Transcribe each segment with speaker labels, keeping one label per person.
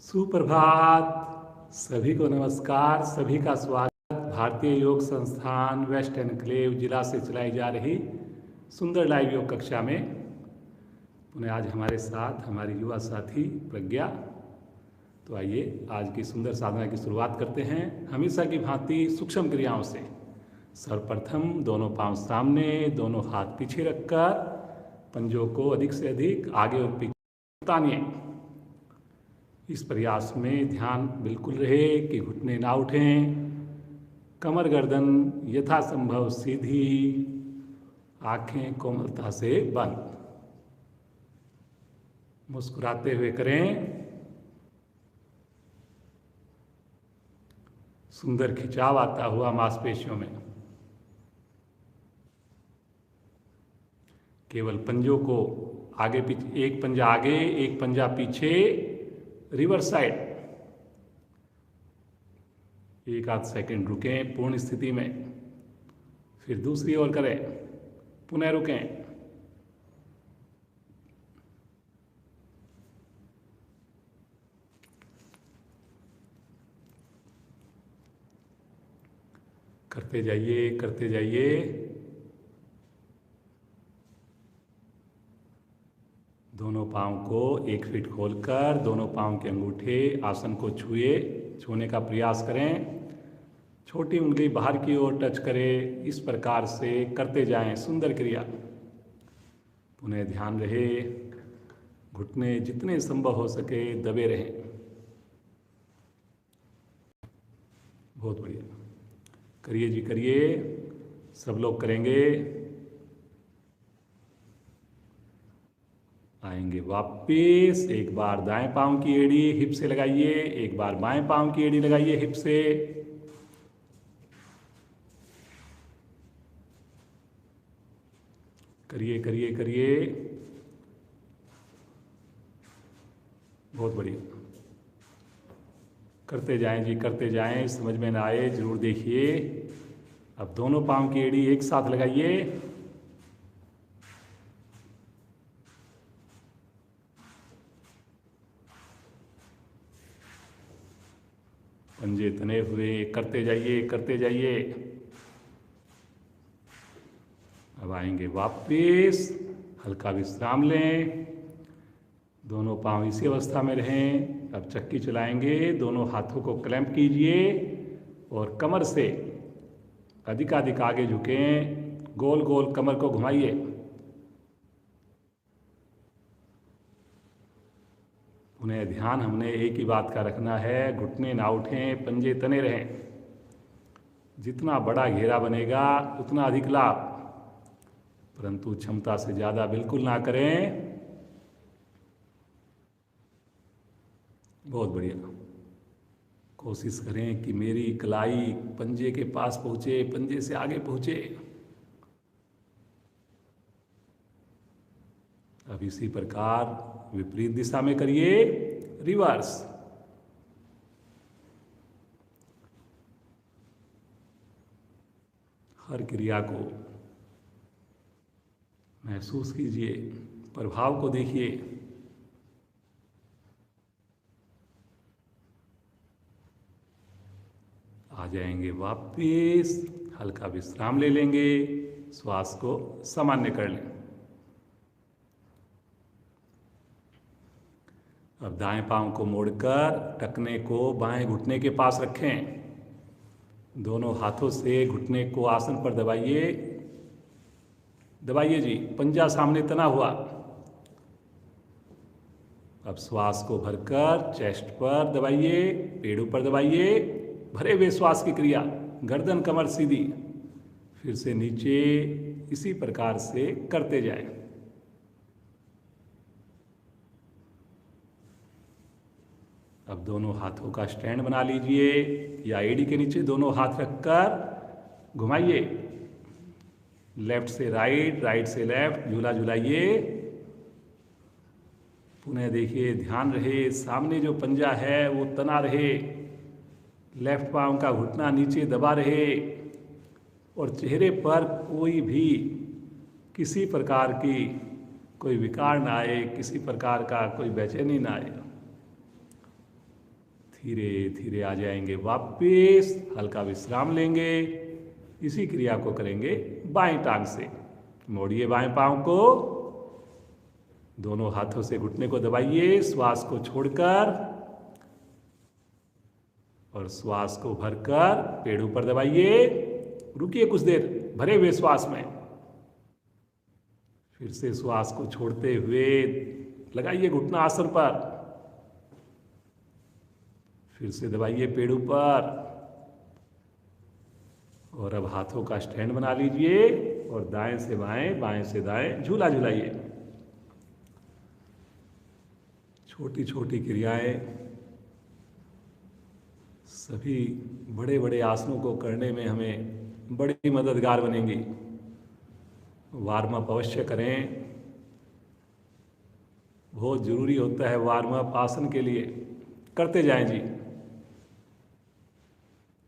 Speaker 1: सुप्रभात। सभी को नमस्कार। सभी का स्वागत भारतीय योग संस्थान वेस्ट एनक्लेव जिला से चलाई जा रही सुंदर लाइव योग कक्षा में। पुनः आज हमारे साथ हमारी युवा साथी प्रज्ञा। तो आइए आज की सुंदर साधना की शुरुआत करते हैं हमेशा की भांति सूक्ष्म क्रियाओं से। सर्वप्रथम दोनों पांव सामने, दोनों हाथ पीछे रखकर पंजों को अधिक से अधिक आगे और पीछे तानिए। इस प्रयास में ध्यान बिल्कुल रहे कि घुटने ना उठें, कमर गर्दन यथासंभव सीधी, आंखें कोमलता से बंद। मुस्कुराते हुए करें। सुंदर खिंचाव आता हुआ मांसपेशियों में। केवल पंजों को आगे पीछे, एक पंजा आगे एक पंजा पीछे, रिवर्स साइड। एक आध सेकंड रुकें पूर्ण स्थिति में, फिर दूसरी ओर करें, पुनः रुकें। करते जाइए, करते जाइए। दोनों पांव को 1 फीट खोलकर दोनों पांव के अंगूठे आसन को छूने का प्रयास करें। छोटी उंगली बाहर की ओर टच करें। इस प्रकार से करते जाएं सुंदर क्रिया। पुनः ध्यान रहे घुटने जितने संभव हो सके दबे रहें। बहुत बढ़िया, करिए जी करिए, सब लोग करेंगे। आएंगे वापिस। एक बार दाएं पांव की एड़ी हिप से लगाइए, एक बार बाएं पांव की एड़ी लगाइए हिप से। करिए करिए करिए, बहुत बढ़िया। करते जाएं जी, करते जाएं। समझ में ना आए जरूर देखिए। अब दोनों पांव की एड़ी एक साथ लगाइए। पंजे तने हुए, करते जाइए, करते जाइए। अब आएंगे वापिस, हल्का विश्राम लें। दोनों पांव इसी अवस्था में रहें। अब चक्की चलाएंगे। दोनों हाथों को क्लैंप कीजिए और कमर से अधिकाधिक आगे झुकें। गोल गोल कमर को घुमाइए। उन्हें ध्यान हमने एक ही बात का रखना है, घुटने ना उठें, पंजे तने रहें। जितना बड़ा घेरा बनेगा उतना अधिक लाभ, परंतु क्षमता से ज़्यादा बिल्कुल ना करें। बहुत बढ़िया। कोशिश करें कि मेरी कलाई पंजे के पास पहुँचे, पंजे से आगे पहुँचे। अब इसी प्रकार विपरीत दिशा में करिए, रिवर्स। हर क्रिया को महसूस कीजिए, प्रभाव को देखिए। आ जाएंगे वापिस, हल्का विश्राम ले लेंगे, श्वास को सामान्य कर लें। अब दाएं पांव को मोड़कर टखने को बाएं घुटने के पास रखें। दोनों हाथों से घुटने को आसन पर दबाइए, दबाइए जी। पंजा सामने तना हुआ। अब श्वास को भरकर चेस्ट पर दबाइए, पेड़ों पर दबाइए। भरे हुए श्वास की क्रिया, गर्दन कमर सीधी, फिर से नीचे। इसी प्रकार से करते जाएं। अब दोनों हाथों का स्टैंड बना लीजिए या एड़ी के नीचे दोनों हाथ रखकर घुमाइए। लेफ्ट से राइट, राइट से लेफ्ट, झूला झुलाइए। पुनः देखिए, ध्यान रहे सामने जो पंजा है वो तना रहे, लेफ्ट पांव का घुटना नीचे दबा रहे और चेहरे पर कोई भी किसी प्रकार की कोई विकार ना आए, किसी प्रकार का कोई बेचैनी ना आए। धीरे धीरे आ जाएंगे वापस, हल्का विश्राम लेंगे। इसी क्रिया को करेंगे बाएं टांग से। मोड़िए बाएं पांव को, दोनों हाथों से घुटने को दबाइए, श्वास को छोड़कर और श्वास को भरकर पेड़ ऊपर दबाइए। रुकिए कुछ देर भरे हुए श्वास में, फिर से श्वास को छोड़ते हुए लगाइए घुटना आसन पर, फिर से दबाइए पेड़ ऊपर और अब हाथों का स्टैंड बना लीजिए और दाएं से बाएं, बाएं से दाएं झूला झुलाइए। छोटी छोटी क्रियाएं सभी बड़े बड़े आसनों को करने में हमें बड़ी मददगार बनेंगी। वार्म अप अवश्य करें, बहुत जरूरी होता है वार्म अप आसन के लिए, करते जाएं जी।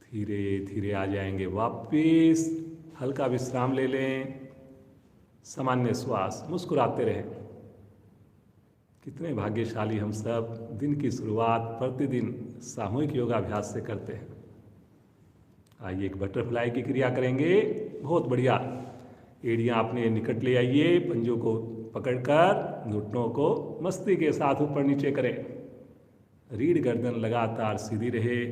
Speaker 1: धीरे धीरे आ जाएंगे वापिस, हल्का विश्राम ले लें, सामान्य श्वास, मुस्कुराते रहें। कितने भाग्यशाली हम सब, दिन की शुरुआत प्रतिदिन सामूहिक योगाभ्यास से करते हैं। आइए एक बटरफ्लाई की क्रिया करेंगे, बहुत बढ़िया। एड़ियाँ अपने निकट ले आइए, पंजों को पकड़कर घुटनों को मस्ती के साथ ऊपर नीचे करें। रीढ़ गर्दन लगातार सीधी रहे,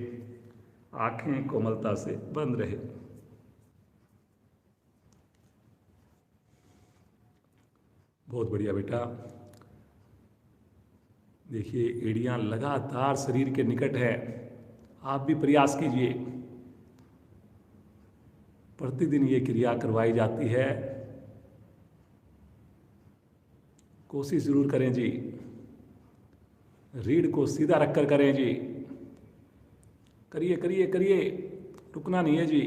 Speaker 1: आंखें कोमलता से बंद रहे। बहुत बढ़िया बेटा। देखिए एड़ियां लगातार शरीर के निकट है, आप भी प्रयास कीजिए। प्रतिदिन ये क्रिया करवाई जाती है, कोशिश जरूर करें जी। रीढ़ को सीधा रखकर करें जी, करिए करिए करिए, रुकना नहीं है जी।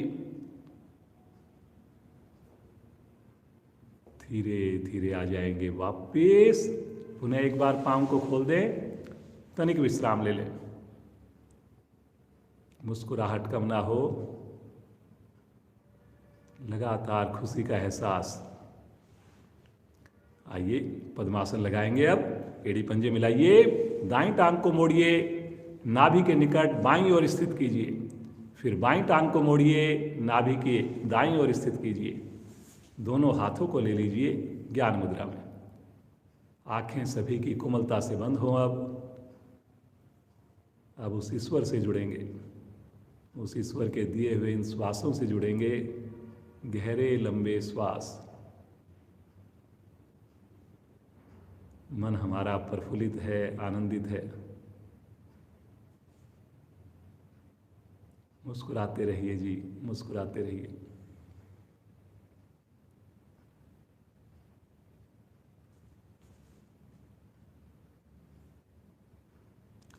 Speaker 1: धीरे धीरे आ जाएंगे वापिस। पुनः एक बार पांव को खोल दें, तनिक विश्राम ले लें। मुस्कुराहट कम ना हो, लगातार खुशी का एहसास। आइए पद्मासन लगाएंगे। अब एड़ी पंजे मिलाइए, दाईं टांग को मोड़िए, नाभि के निकट बाईं ओर स्थित कीजिए। फिर बाईं टांग को मोड़िए, नाभि के दाईं ओर स्थित कीजिए। दोनों हाथों को ले लीजिए ज्ञान मुद्रा में। आंखें सभी की कोमलता से बंद हों। अब उस ईश्वर से जुड़ेंगे, उस ईश्वर के दिए हुए इन श्वासों से जुड़ेंगे। गहरे लंबे श्वास। मन हमारा प्रफुल्लित है, आनंदित है। मुस्कुराते रहिए जी, मुस्कुराते रहिए।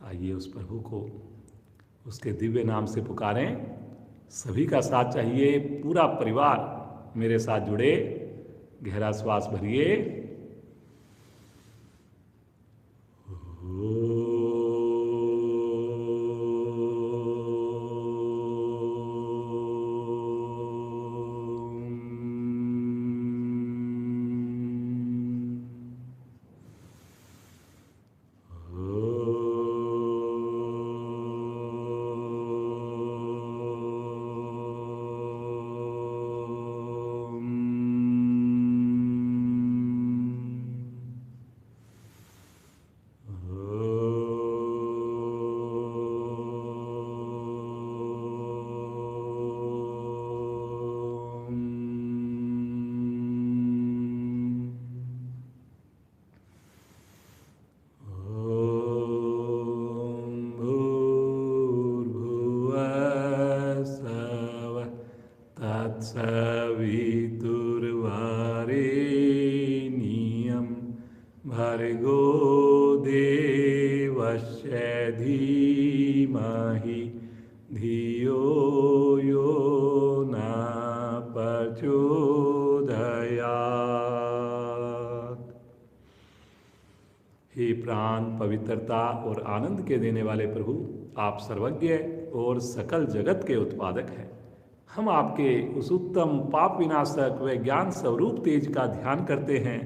Speaker 1: आइए उस प्रभु को उसके दिव्य नाम से पुकारें। सभी का साथ चाहिए, पूरा परिवार मेरे साथ जुड़े। गहरा श्वास भरिए। तत्सवितुर्वरेण्यं भर्गो देवस्य धीमहि धियो यो न प्रचोदयात्। हे प्राण पवित्रता और आनंद के देने वाले प्रभु, आप सर्वज्ञ और सकल जगत के उत्पादक हैं। हम आपके उस उत्तम पाप विनाशक व ज्ञान स्वरूप तेज का ध्यान करते हैं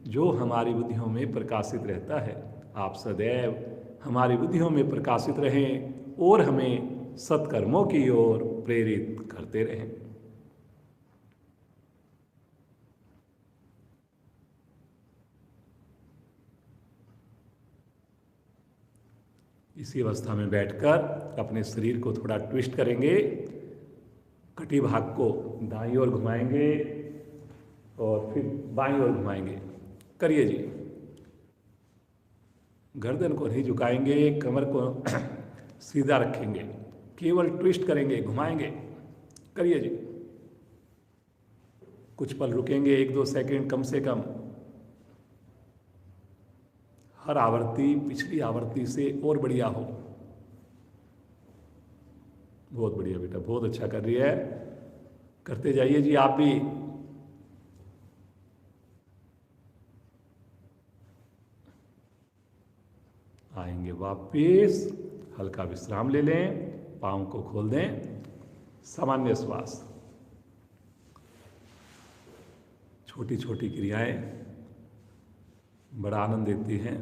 Speaker 1: जो हमारी बुद्धियों में प्रकाशित रहता है। आप सदैव हमारी बुद्धियों में प्रकाशित रहें और हमें सत्कर्मों की ओर प्रेरित करते रहें। इसी अवस्था में बैठकर अपने शरीर को थोड़ा ट्विस्ट करेंगे, कटी भाग को दाईं ओर घुमाएंगे और फिर बाईं ओर घुमाएंगे। करिए जी। गर्दन को नहीं झुकाएंगे, कमर को सीधा रखेंगे, केवल ट्विस्ट करेंगे, घुमाएंगे। करिए जी। कुछ पल रुकेंगे, 1-2 सेकंड कम से कम। हर आवृत्ति पिछली आवृत्ति से और बढ़िया हो। बहुत बढ़िया बेटा, बहुत अच्छा कर रही है। करते जाइए जी आप भी। आएंगे वापिस, हल्का विश्राम ले लें, पाँव को खोल दें, सामान्य श्वास। छोटी छोटी क्रियाएं बड़ा आनंद देती हैं।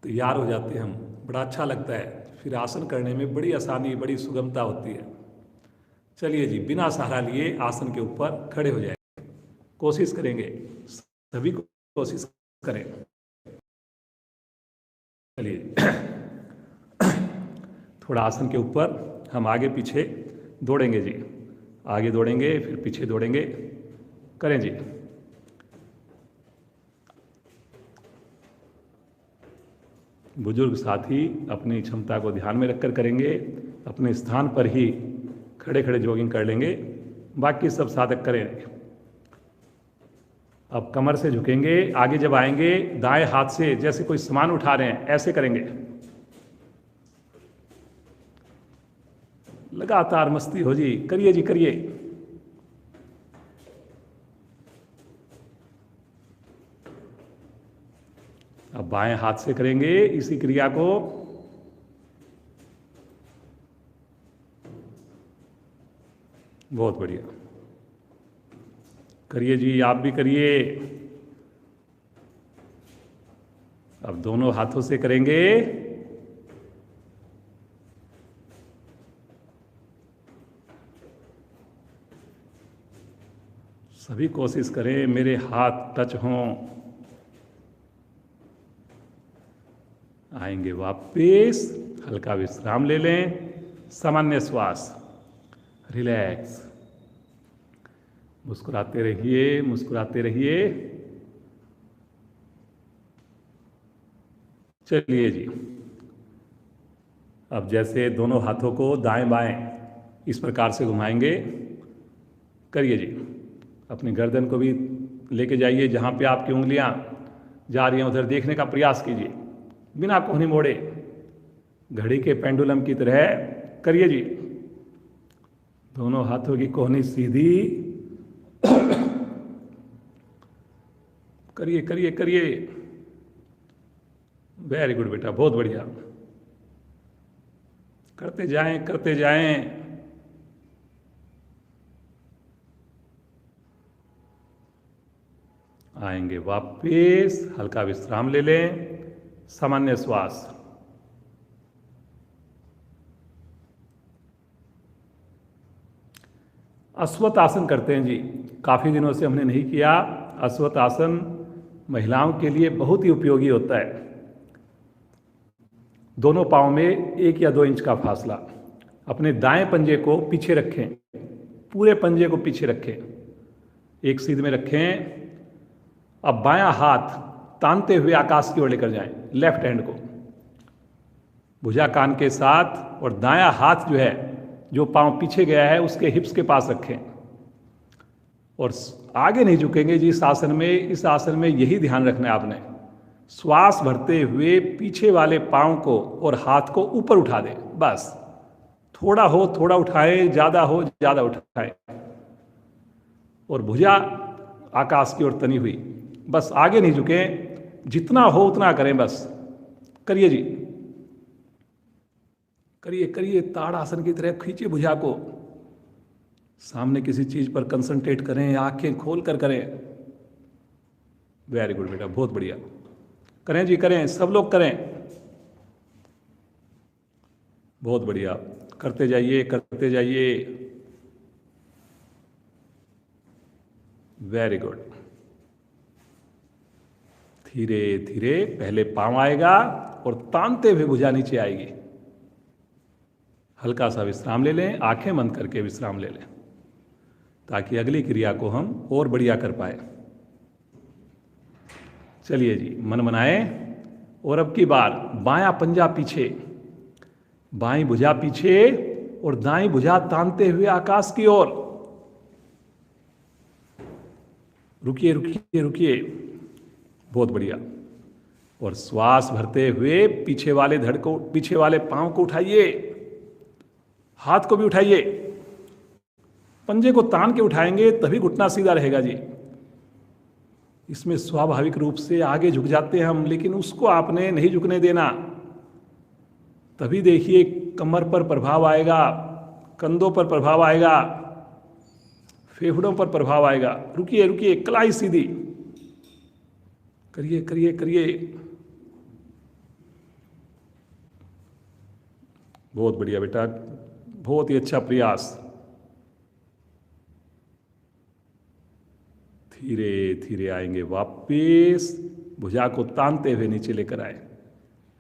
Speaker 1: तैयार हो जाते हैं हम, बड़ा अच्छा लगता है। फिर आसन करने में बड़ी आसानी, बड़ी सुगमता होती है। चलिए जी, बिना सहारा लिए आसन के ऊपर खड़े हो जाए। कोशिश करेंगे, सभी को कोशिश करें। चलिए थोड़ा आसन के ऊपर हम आगे पीछे दौड़ेंगे जी। आगे दौड़ेंगे, फिर पीछे दौड़ेंगे। करें जी। बुजुर्ग साथी अपनी क्षमता को ध्यान में रखकर करेंगे। अपने स्थान पर ही खड़े खड़े जॉगिंग कर लेंगे। बाकी सब साधक करें। अब कमर से झुकेंगे, आगे जब आएंगे दाएं हाथ से जैसे कोई सामान उठा रहे हैं ऐसे करेंगे। लगातार मस्ती हो जी। करिए जी, करिए। अब बाएं हाथ से करेंगे इसी क्रिया को। बहुत बढ़िया। करिए जी, आप भी करिए। अब दोनों हाथों से करेंगे। सभी कोशिश करें मेरे हाथ टच हों। आएंगे वापिस, हल्का विश्राम ले लें, सामान्य श्वास, रिलैक्स। मुस्कुराते रहिए, मुस्कुराते रहिए। चलिए जी। अब जैसे दोनों हाथों को दाएं बाएं इस प्रकार से घुमाएंगे। करिए जी। अपनी गर्दन को भी लेके जाइए, जहां पे आपकी उंगलियां जा रही हैं उधर देखने का प्रयास कीजिए, बिना कोहनी मोड़े, घड़ी के पेंडुलम की तरह। करिए जी। दोनों हाथों की कोहनी सीधी। करिए करिए करिए। वेरी गुड बेटा, बहुत बढ़िया। करते जाएं, करते जाएं। आएंगे वापिस, हल्का विश्राम ले लें, सामान्य श्वास। अश्वत्थ आसन करते हैं जी। काफी दिनों से हमने नहीं किया। अश्वत्थ आसन महिलाओं के लिए बहुत ही उपयोगी होता है। दोनों पांव में 1 या 2 इंच का फासला। अपने दाएं पंजे को पीछे रखें, पूरे पंजे को पीछे रखें, एक सीध में रखें। अब बायां हाथ तानते हुए आकाश की ओर लेकर जाएं, लेफ्ट हैंड को भुजा कान के साथ, और दायां हाथ जो है, जो पांव पीछे गया है, उसके हिप्स के पास रखें और आगे नहीं झुकेंगे जी इस आसन में। इस आसन में यही ध्यान रखना है आपने। श्वास भरते हुए पीछे वाले पांव को और हाथ को ऊपर उठा दें, बस। थोड़ा हो थोड़ा उठाएं, ज्यादा हो ज्यादा उठाएं, और भुजा आकाश की ओर तनी हुई, बस। आगे नहीं झुकें, जितना हो उतना करें, बस। करिए जी। करिए करिए। ताड़ासन की तरह खींचिए भुजा को। सामने किसी चीज पर कंसंट्रेट करें, आंखें खोल कर करें। वेरी गुड बेटा, बहुत बढ़िया। करें जी, करें, सब लोग करें। बहुत बढ़िया, करते जाइए करते जाइए। Very good. धीरे धीरे पहले पांव आएगा और तानते हुए भुजा नीचे आएगी। हल्का सा विश्राम ले लें, आंखें बंद करके विश्राम ले लें, ताकि अगली क्रिया को हम और बढ़िया कर पाए। चलिए जी, मन बनाए। और अब की बार बायां पंजा पीछे, बाईं भुजा पीछे और दाईं भुजा तानते हुए आकाश की ओर। रुकिए रुकिए रुकिए, बहुत बढ़िया। और श्वास भरते हुए पीछे वाले धड़ को, पीछे वाले पांव को उठाइए, हाथ को भी उठाइए। पंजे को तान के उठाएंगे तभी घुटना सीधा रहेगा जी। इसमें स्वाभाविक रूप से आगे झुक जाते हैं हम, लेकिन उसको आपने नहीं झुकने देना। तभी देखिए कमर पर प्रभाव आएगा, कंधों पर प्रभाव आएगा, फेफड़ों पर प्रभाव आएगा। रुकिए रुकिए, कलाई सीधी करिए करिए करिए। बहुत बढ़िया बेटा, बहुत ही अच्छा प्रयास। धीरे धीरे आएंगे वापिस, भुजा को तानते हुए नीचे लेकर आए।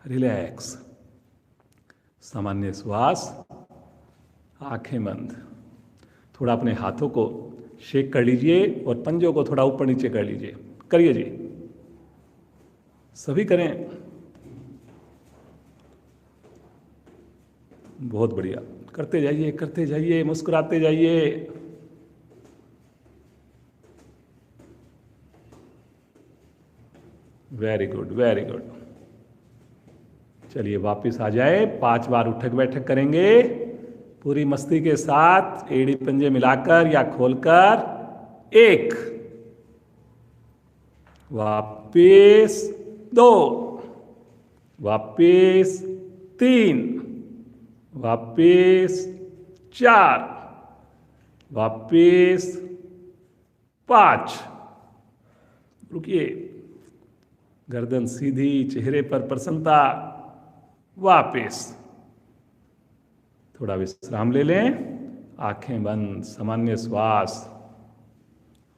Speaker 1: रिलैक्स, सामान्य श्वास, आंखें बंद। थोड़ा अपने हाथों को शेक कर लीजिए और पंजों को थोड़ा ऊपर नीचे कर लीजिए। करिए जी, सभी करें। बहुत बढ़िया, करते जाइए करते जाइए, मुस्कुराते जाइए। Very good very good. चलिए वापस आ जाए, 5 बार उठक बैठक करेंगे पूरी मस्ती के साथ, एड़ी पंजे मिलाकर या खोलकर। 1, वापिस 2, वापिस 3, वापिस 4, वापिस 5। रुकिए, गर्दन सीधी, चेहरे पर प्रसन्नता। वापिस थोड़ा विश्राम ले लें, आंखें बंद, सामान्य श्वास।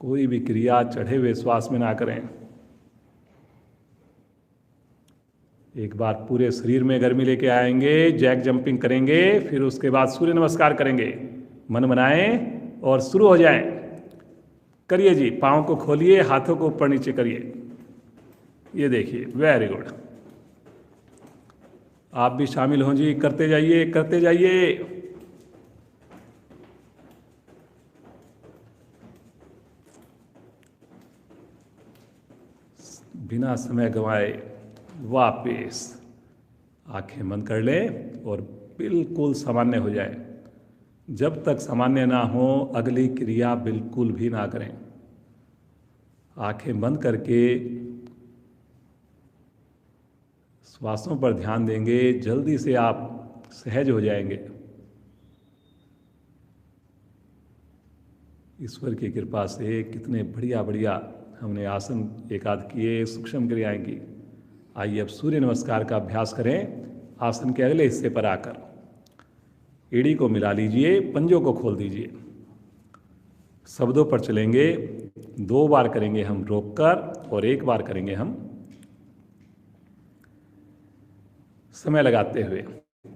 Speaker 1: कोई भी क्रिया चढ़े हुए श्वास में ना करें। एक बार पूरे शरीर में गर्मी लेके आएंगे, जैक जंपिंग करेंगे, फिर उसके बाद सूर्य नमस्कार करेंगे। मन बनाएं और शुरू हो जाएं। करिए जी, पाँव को खोलिए, हाथों को ऊपर नीचे करिए। ये देखिए, वेरी गुड। आप भी शामिल हों जी, करते जाइए करते जाइए। बिना समय गंवाए वापिस आंखें बंद कर लें और बिल्कुल सामान्य हो जाए। जब तक सामान्य ना हो अगली क्रिया बिल्कुल भी ना करें। आंखें बंद करके श्वासों पर ध्यान देंगे, जल्दी से आप सहज हो जाएंगे। ईश्वर की कृपा से कितने बढ़िया बढ़िया हमने आसन एकाध किए, सूक्ष्म क्रियाएं की। आइए अब सूर्य नमस्कार का अभ्यास करें। आसन के अगले हिस्से पर आकर एड़ी को मिला लीजिए, पंजों को खोल दीजिए। शब्दों पर चलेंगे। 2 बार करेंगे हम रोककर और 1 बार करेंगे हम समय लगाते हुए।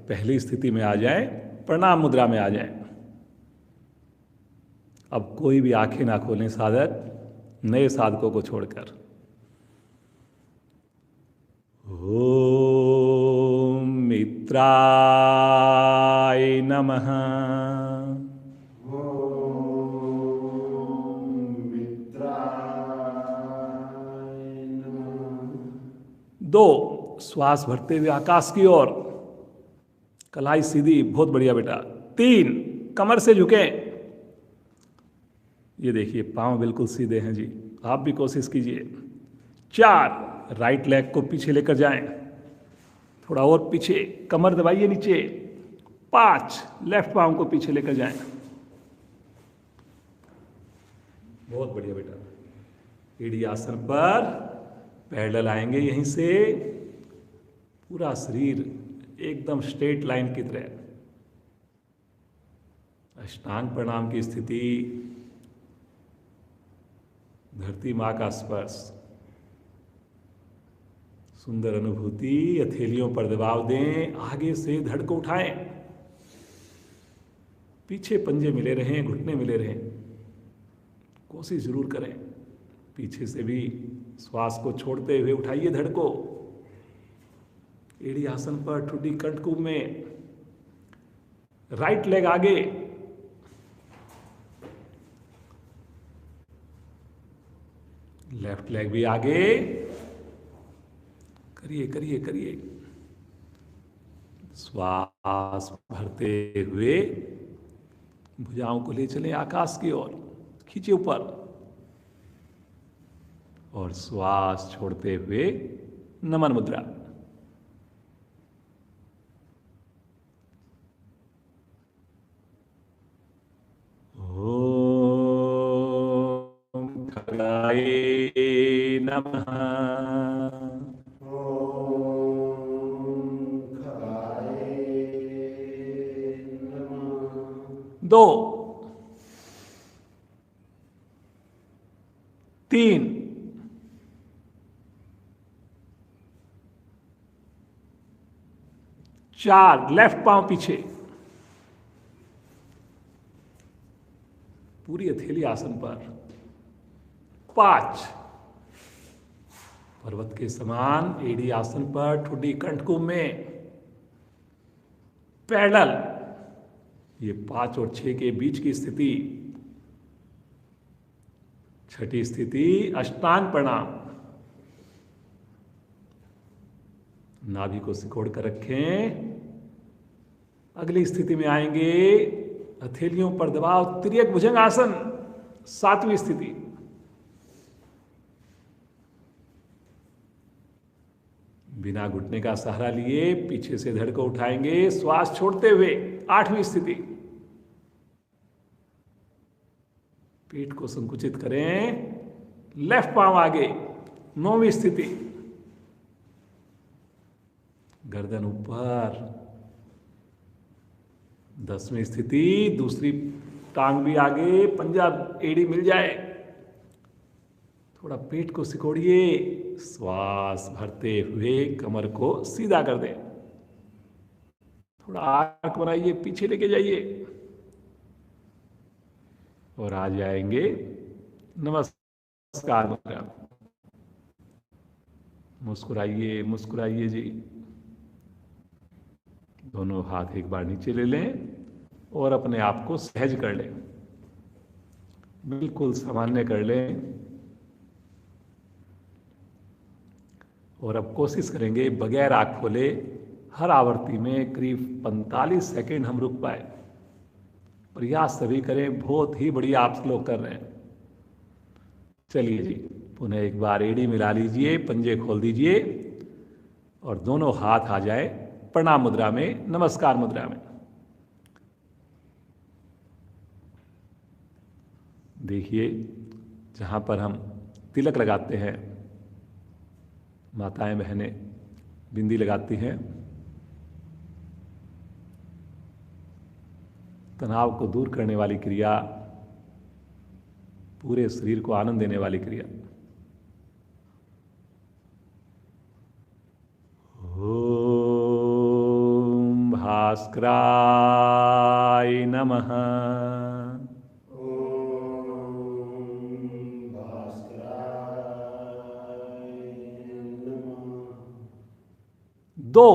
Speaker 1: पहली स्थिति में आ जाएं, प्रणाम मुद्रा में आ जाएं। अब कोई भी आंखें ना खोलें साधक, नए साधकों को छोड़कर। ओम मित्राय नमः। ओम मित्राय नमः। 2, श्वास भरते हुए आकाश की ओर, कलाई सीधी, बहुत बढ़िया बेटा। 3, कमर से झुकें। ये देखिए पांव बिल्कुल सीधे हैं जी, आप भी कोशिश कीजिए। 4, राइट लेग को पीछे लेकर जाएं, थोड़ा और पीछे, कमर दबाइए नीचे। 5, लेफ्ट पांव को पीछे लेकर जाएं। बहुत बढ़िया बेटा। एड़ी आसन पर पैरेलल आएंगे, यहीं से पूरा शरीर एकदम स्ट्रेट लाइन की तरह। अष्टांग प्रणाम की स्थिति, धरती माँ का स्पर्श, सुंदर अनुभूति। हथेलियों पर दबाव दें, आगे से धड़ को उठाएं, पीछे पंजे मिले रहें, घुटने मिले रहें। कोशिश जरूर करें। पीछे से भी श्वास को छोड़ते हुए उठाइए धड़ को। एड़ी आसन पर ठुड्डी कंठकूप में, राइट लेग आगे, लेफ्ट लेग भी आगे। करिए करिए करिए। श्वास भरते हुए भुजाओं को ले चलें आकाश की ओर, खींचे ऊपर, और श्वास छोड़ते हुए नमन मुद्रा। ओम खगाय नमः। दो, तीन, चार, लेफ्ट पांव पीछे, पूरी हथेली आसन पर। पांच, पर्वत के समान एड़ी आसन पर, ठुड्डी कंठकूप में, पैडल। ये 5 और 6 के बीच की स्थिति। छठी स्थिति अष्टांग प्रणाम। नाभि को सिकोड़ कर रखें। अगली स्थिति में आएंगे, हथेलियों पर दबाव, तिर्यक भुजंग आसन, 7वीं स्थिति। बिना घुटने का सहारा लिए पीछे से धड़ को उठाएंगे, श्वास छोड़ते हुए, 8वीं स्थिति। पेट को संकुचित करें, लेफ्ट पांव आगे, 9वीं स्थिति। गर्दन ऊपर, 10वीं स्थिति। दूसरी टांग भी आगे, पंजा एड़ी मिल जाए। थोड़ा पेट को सिकोड़िए, श्वास भरते हुए कमर को सीधा कर दें। थोड़ा आर्क बनाइए, पीछे लेके जाइए, और आ जाएंगे नमस्कार मुद्रा। मुस्कुराइए मुस्कुराइए जी। दोनों हाथ एक बार नीचे ले लें और अपने आप को सहज कर लें, बिल्कुल सामान्य कर लें। और अब कोशिश करेंगे बगैर आंख खोले हर आवर्ती में करीब 45 सेकंड हम रुक पाए। प्रयास सभी करें, बहुत ही बढ़िया आप लोग कर रहे हैं। चलिए जी, पुनः एक बार एड़ी मिला लीजिए, पंजे खोल दीजिए, और दोनों हाथ आ जाए प्रणाम मुद्रा में, नमस्कार मुद्रा में। देखिए, जहां पर हम तिलक लगाते हैं, माताएं बहनें बिंदी लगाती हैं, तनाव को दूर करने वाली क्रिया, पूरे शरीर को आनंद देने वाली क्रिया। ओम भास्कराय नमः। दो,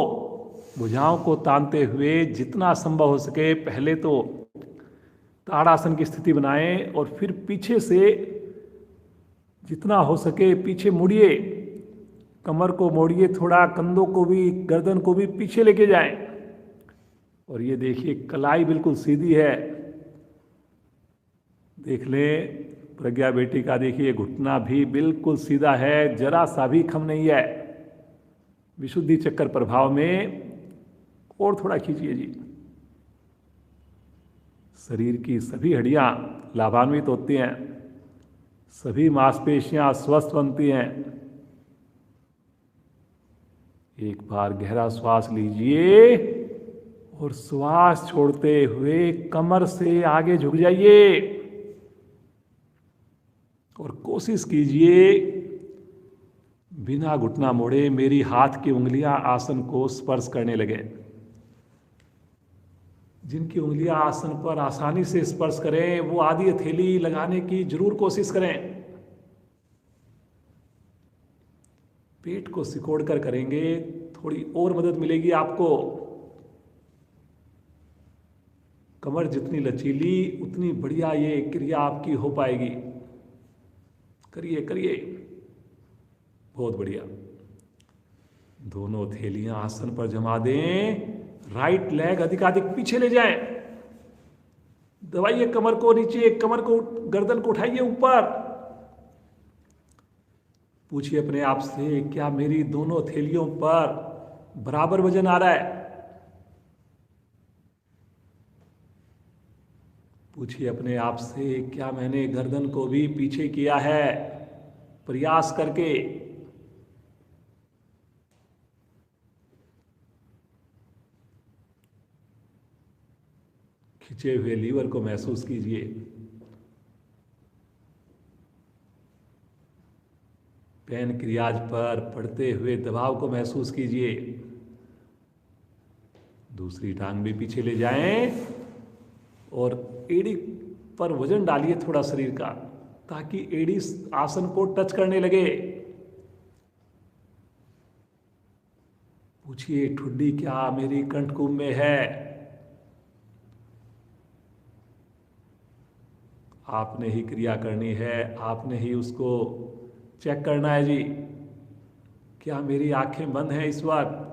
Speaker 1: भुजाओं को तानते हुए जितना संभव हो सके पहले तो ताड़ासन की स्थिति बनाएं, और फिर पीछे से जितना हो सके पीछे मुड़िए, कमर को मोड़िए थोड़ा, कंधों को भी, गर्दन को भी पीछे लेके जाएं। और ये देखिए, कलाई बिल्कुल सीधी है। देख लें प्रज्ञा बेटी का, देखिए घुटना भी बिल्कुल सीधा है, जरा सा भी खम नहीं है। विशुद्धि चक्कर प्रभाव में, और थोड़ा खींचिए जी। शरीर की सभी हड्डियां लाभान्वित होती हैं, सभी मांसपेशियां स्वस्थ बनती हैं। एक बार गहरा श्वास लीजिए और श्वास छोड़ते हुए कमर से आगे झुक जाइए और कोशिश कीजिए बिना घुटना मोड़े मेरी हाथ की उंगलियां आसन को स्पर्श करने लगे। जिनकी उंगलियां आसन पर आसानी से स्पर्श करें वो आधी हथेली लगाने की जरूर कोशिश करें। पेट को सिकोड़ कर करेंगे, थोड़ी और मदद मिलेगी आपको। कमर जितनी लचीली उतनी बढ़िया ये क्रिया आपकी हो पाएगी। करिए करिए, बहुत बढ़िया। दोनों थैलियां आसन पर जमा दें, राइट लेग अधिकाधिक पीछे ले जाएं, दबाइए कमर को नीचे, कमर को गर्दन को उठाइए ऊपर। पूछिए अपने आप से, क्या मेरी दोनों थैलियों पर बराबर वजन आ रहा है? पूछिए अपने आप से, क्या मैंने गर्दन को भी पीछे किया है प्रयास करके? खिंचे हुए लीवर को महसूस कीजिए। पैनक्रियाज पर पड़ते हुए दबाव को महसूस कीजिए। दूसरी टांग भी पीछे ले जाएं और एड़ी पर वजन डालिए थोड़ा शरीर का, ताकि एड़ी आसन को टच करने लगे। पूछिए, ठुड्डी क्या मेरी कंठकुंभ में है? आपने ही क्रिया करनी है, आपने ही उसको चेक करना है जी। क्या मेरी आंखें बंद हैं इस वक्त?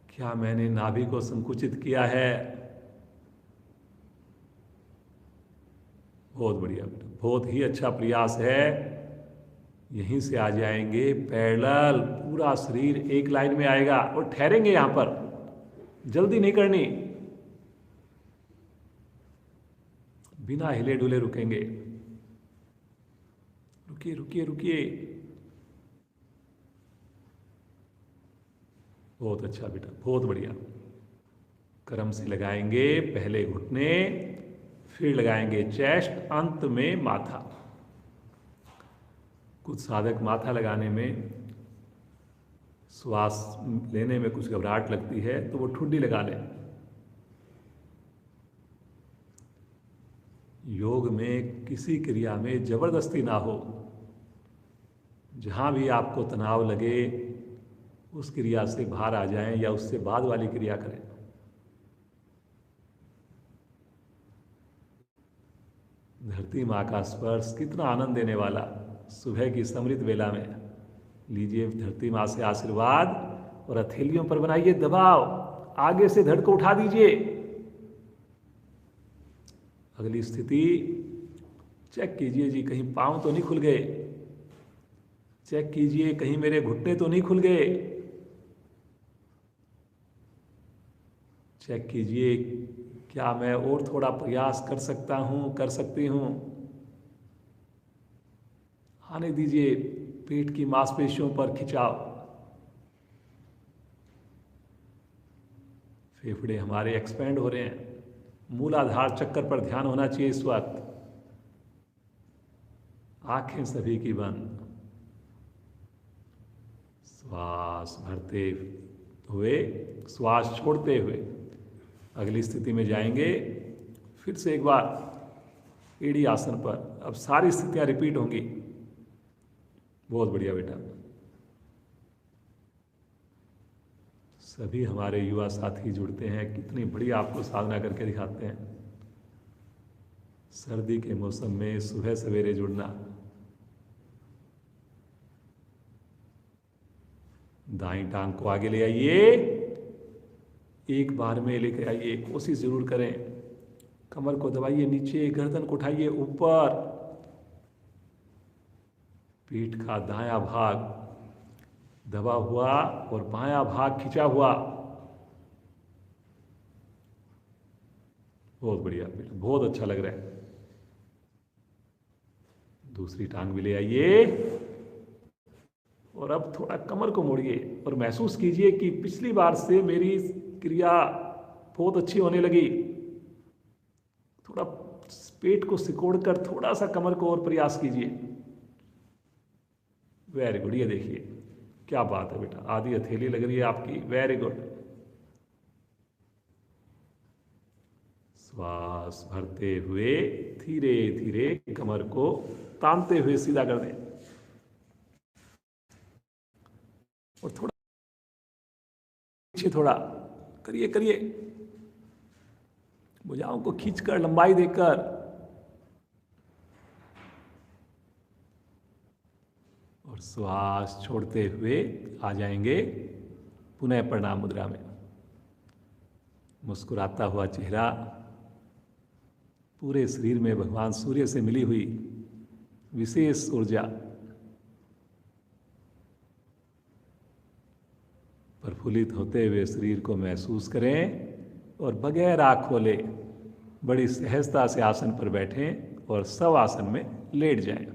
Speaker 1: क्या मैंने नाभि को संकुचित किया है? बहुत बढ़िया बेटा, बहुत ही अच्छा प्रयास है। यहीं से आ जाएंगे पैरेलल, पूरा शरीर एक लाइन में आएगा और ठहरेंगे यहां पर, जल्दी नहीं करनी, बिना हिले डुले रुकेंगे। रुकिए रुकिए रुकिए, बहुत अच्छा बेटा, बहुत बढ़िया। क्रम से लगाएंगे पहले घुटने, फिर लगाएंगे चेस्ट, अंत में माथा। कुछ साधक माथा लगाने में, श्वास लेने में कुछ घबराहट लगती है तो वो ठुड्डी लगा लें। योग में किसी क्रिया में जबरदस्ती ना हो। जहां भी आपको तनाव लगे उस क्रिया से बाहर आ जाएं या उससे बाद वाली क्रिया करें। धरती माँ का स्पर्श कितना आनंद देने वाला, सुबह की समृद्ध वेला में। लीजिए धरती माँ से आशीर्वाद और हथेलियों पर बनाइए दबाव, आगे से धड़ को उठा दीजिए। अगली स्थिति, चेक कीजिए जी कहीं पांव तो नहीं खुल गए, चेक कीजिए कहीं मेरे घुटने तो नहीं खुल गए, चेक कीजिए क्या मैं और थोड़ा प्रयास कर सकता हूं, कर सकती हूं। आने दीजिए पेट की मांसपेशियों पर खिंचाव। फेफड़े हमारे एक्सपेंड हो रहे हैं। मूलाधार चक्कर पर ध्यान होना चाहिए इस वक्त। आंखें सभी की बंद। श्वास भरते हुए, श्वास छोड़ते हुए अगली स्थिति में जाएंगे। फिर से एक बार एड़ी आसन पर। अब सारी स्थितियां रिपीट होंगी। बहुत बढ़िया बेटा। सभी हमारे युवा साथी जुड़ते हैं, कितनी बढ़िया आपको साधना करके दिखाते हैं। सर्दी के मौसम में सुबह सवेरे जुड़ना। दाईं टांग को आगे ले आइए, एक बार में लेकर आइए, कोशिश जरूर करें। कमर को दबाइए नीचे, गर्दन को उठाइए ऊपर। पीठ का दायां भाग दबा हुआ और बायां भाग खिंचा हुआ। बहुत बढ़िया बेटा, बहुत अच्छा लग रहा है। दूसरी टांग भी ले आइए और अब थोड़ा कमर को मोड़िए और महसूस कीजिए कि पिछली बार से मेरी क्रिया बहुत अच्छी होने लगी। थोड़ा पेट को सिकोड़कर थोड़ा सा कमर को और प्रयास कीजिए। वेरी गुड, ये देखिए क्या बात है बेटा, आधी हथेली लग रही है आपकी। Very good. श्वास भरते हुए धीरे धीरे कमर को तानते हुए सीधा कर दें और थोड़ा पीछे थोड़ा करिए करिए, भुजाओं को खींचकर लंबाई देकर। और श्वास छोड़ते हुए आ जाएंगे पुनः प्रणाम मुद्रा में। मुस्कुराता हुआ चेहरा, पूरे शरीर में भगवान सूर्य से मिली हुई विशेष ऊर्जा, प्रफुल्लित होते हुए शरीर को महसूस करें और बगैर आँख खोले बड़ी सहजता से आसन पर बैठें और सब आसन में लेट जाएं।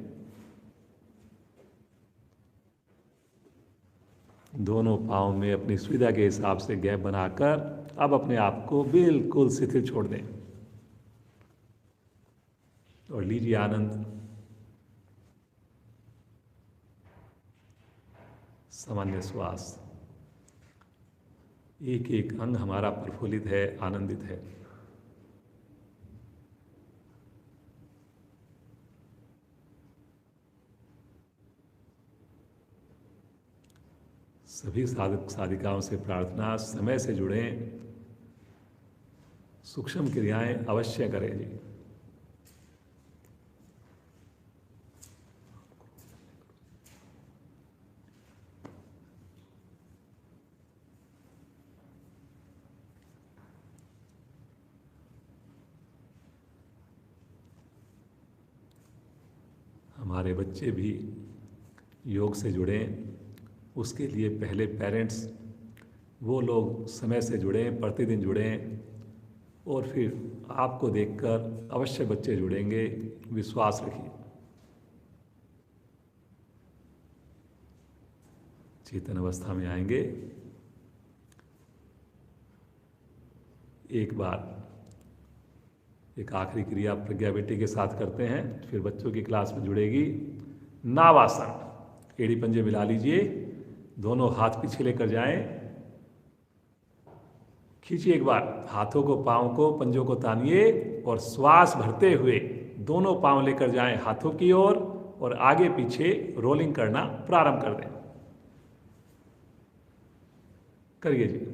Speaker 1: दोनों पाँव में अपनी सुविधा के हिसाब से गैप बनाकर अब अपने आप को बिल्कुल शिथिल छोड़ दें और लीजिए आनंद। सामान्य श्वास, एक एक अंग हमारा प्रफुल्लित है, आनंदित है। सभी साधक साधिकाओं से प्रार्थना, समय से जुड़ें, सूक्ष्म क्रियाएं अवश्य करें जी। हमारे बच्चे भी योग से जुड़ें, उसके लिए पहले पेरेंट्स वो लोग समय से जुड़ें, प्रतिदिन जुड़ें और फिर आपको देखकर अवश्य बच्चे जुड़ेंगे, विश्वास रखिए। चेतन अवस्था में आएंगे। एक बार एक आखिरी क्रिया प्रज्ञा बेटी के साथ करते हैं, फिर बच्चों की क्लास में जुड़ेगी। नावासन, एड़ी पंजे मिला लीजिए, दोनों हाथ पीछे लेकर जाएं, खींचिए एक बार हाथों को, पाँव को, पंजों को तानिए और श्वास भरते हुए दोनों पाँव लेकर जाएं हाथों की ओर और आगे पीछे रोलिंग करना प्रारंभ कर दें। करिए जी।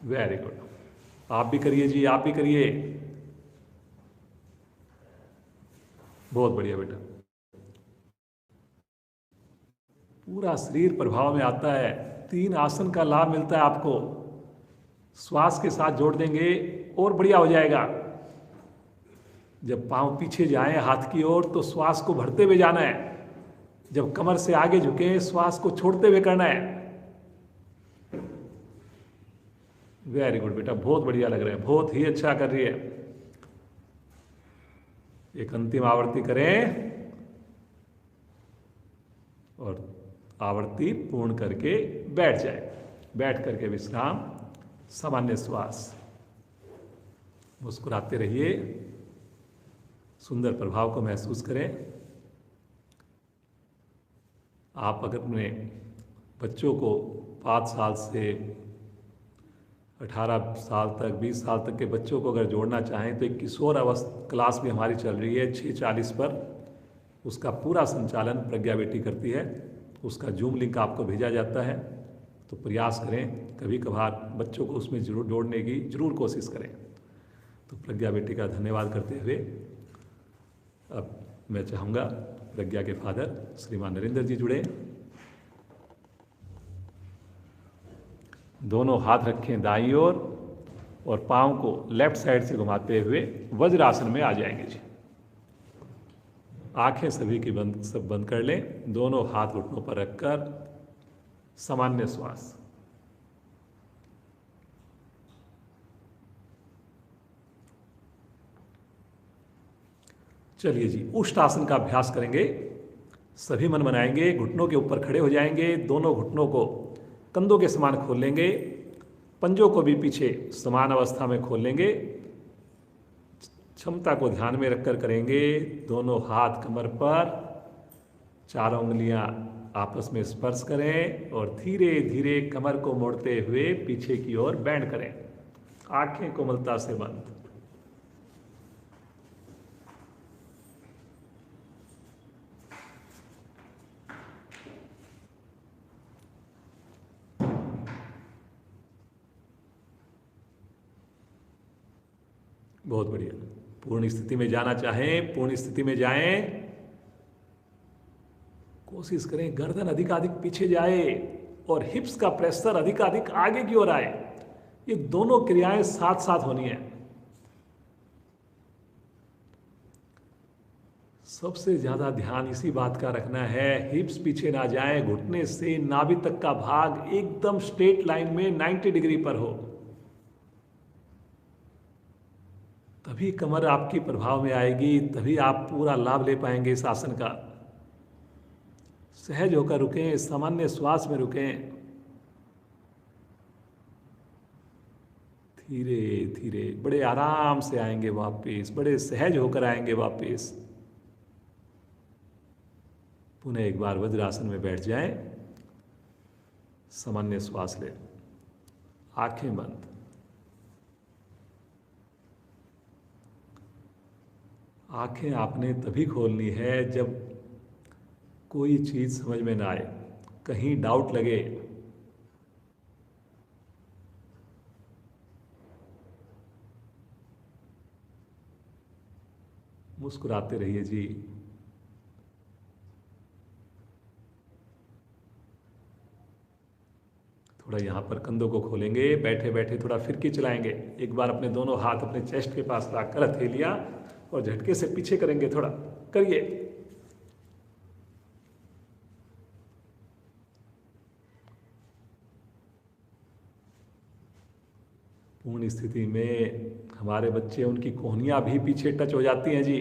Speaker 1: वेरी गुड, आप भी करिए जी, आप भी करिए। बहुत बढ़िया बेटा, पूरा शरीर प्रभाव में आता है। 3 आसन का लाभ मिलता है आपको, श्वास के साथ जोड़ देंगे और बढ़िया हो जाएगा। जब पांव पीछे जाएं हाथ की ओर तो श्वास को भरते हुए जाना है, जब कमर से आगे झुके श्वास को छोड़ते हुए करना है। वेरी गुड बेटा, बहुत बढ़िया लग रहा है, बहुत ही अच्छा कर रही है। एक अंतिम आवर्ती करें और आवर्ती पूर्ण करके बैठ जाए। बैठ करके विश्राम, सामान्य श्वास, मुस्कुराते रहिए, सुंदर प्रभाव को महसूस करें। आप अगर अपने बच्चों को 5 साल से 18 साल तक, 20 साल तक के बच्चों को अगर जोड़ना चाहें तो एक किशोर अवस्था क्लास भी हमारी चल रही है 6:40 पर, उसका पूरा संचालन प्रज्ञा बेटी करती है। उसका जूम लिंक आपको भेजा जाता है, तो प्रयास करें, कभी कभार बच्चों को उसमें जरूर जोड़ने की जरूर कोशिश करें। तो प्रज्ञा बेटी का धन्यवाद करते हुए अब मैं चाहूँगा प्रज्ञा के फादर श्रीमान नरेंद्र जी जुड़े। दोनों हाथ रखें दाईं ओर और पाँव को लेफ्ट साइड से घुमाते हुए वज्रासन में आ जाएंगे जी। आंखें सभी की सब बंद कर लें, दोनों हाथ घुटनों पर रखकर सामान्य श्वास। चलिए जी, उष्ट आसन का अभ्यास करेंगे। सभी मन बनाएंगे, घुटनों के ऊपर खड़े हो जाएंगे, दोनों घुटनों को कंधों के समान खोल लेंगे, पंजों को भी पीछे समान अवस्था में खोल लेंगे। क्षमता को ध्यान में रखकर करेंगे। दोनों हाथ कमर पर, चारों उंगलियां आपस में स्पर्श करें और धीरे धीरे कमर को मोड़ते हुए पीछे की ओर बैंड करें। आंखें कोमलता से बंद। बहुत बढ़िया। पूर्ण स्थिति में जाना चाहें, पूर्ण स्थिति में जाएं। कोशिश करें गर्दन अधिकाधिक पीछे जाए और हिप्स का प्रेशर अधिकाधिक आगे की ओर आए। ये दोनों क्रियाएं साथ साथ होनी है। सबसे ज्यादा ध्यान इसी बात का रखना है, हिप्स पीछे ना जाए, घुटने से नाभि तक का भाग एकदम स्ट्रेट लाइन में 90 डिग्री पर हो। तभी कमर आपकी प्रभाव में आएगी, तभी आप पूरा लाभ ले पाएंगे इस आसन का। सहज होकर रुकें, सामान्य श्वास में रुकें। धीरे धीरे बड़े आराम से आएंगे वापस, बड़े सहज होकर आएंगे वापस। पुनः एक बार वज्रासन में बैठ जाएं, सामान्य श्वास लें, आंखें बंद। आंखें आपने तभी खोलनी है जब कोई चीज समझ में ना आए, कहीं डाउट लगे। मुस्कुराते रहिए जी। थोड़ा यहां पर कंधों को खोलेंगे, बैठे बैठे थोड़ा फिरकी चलाएंगे। एक बार अपने दोनों हाथ अपने चेस्ट के पास रखकर हथेलियां और झटके से पीछे करेंगे। थोड़ा करिए। पूर्ण स्थिति में हमारे बच्चे, उनकी कोहनियां भी पीछे टच हो जाती हैं जी।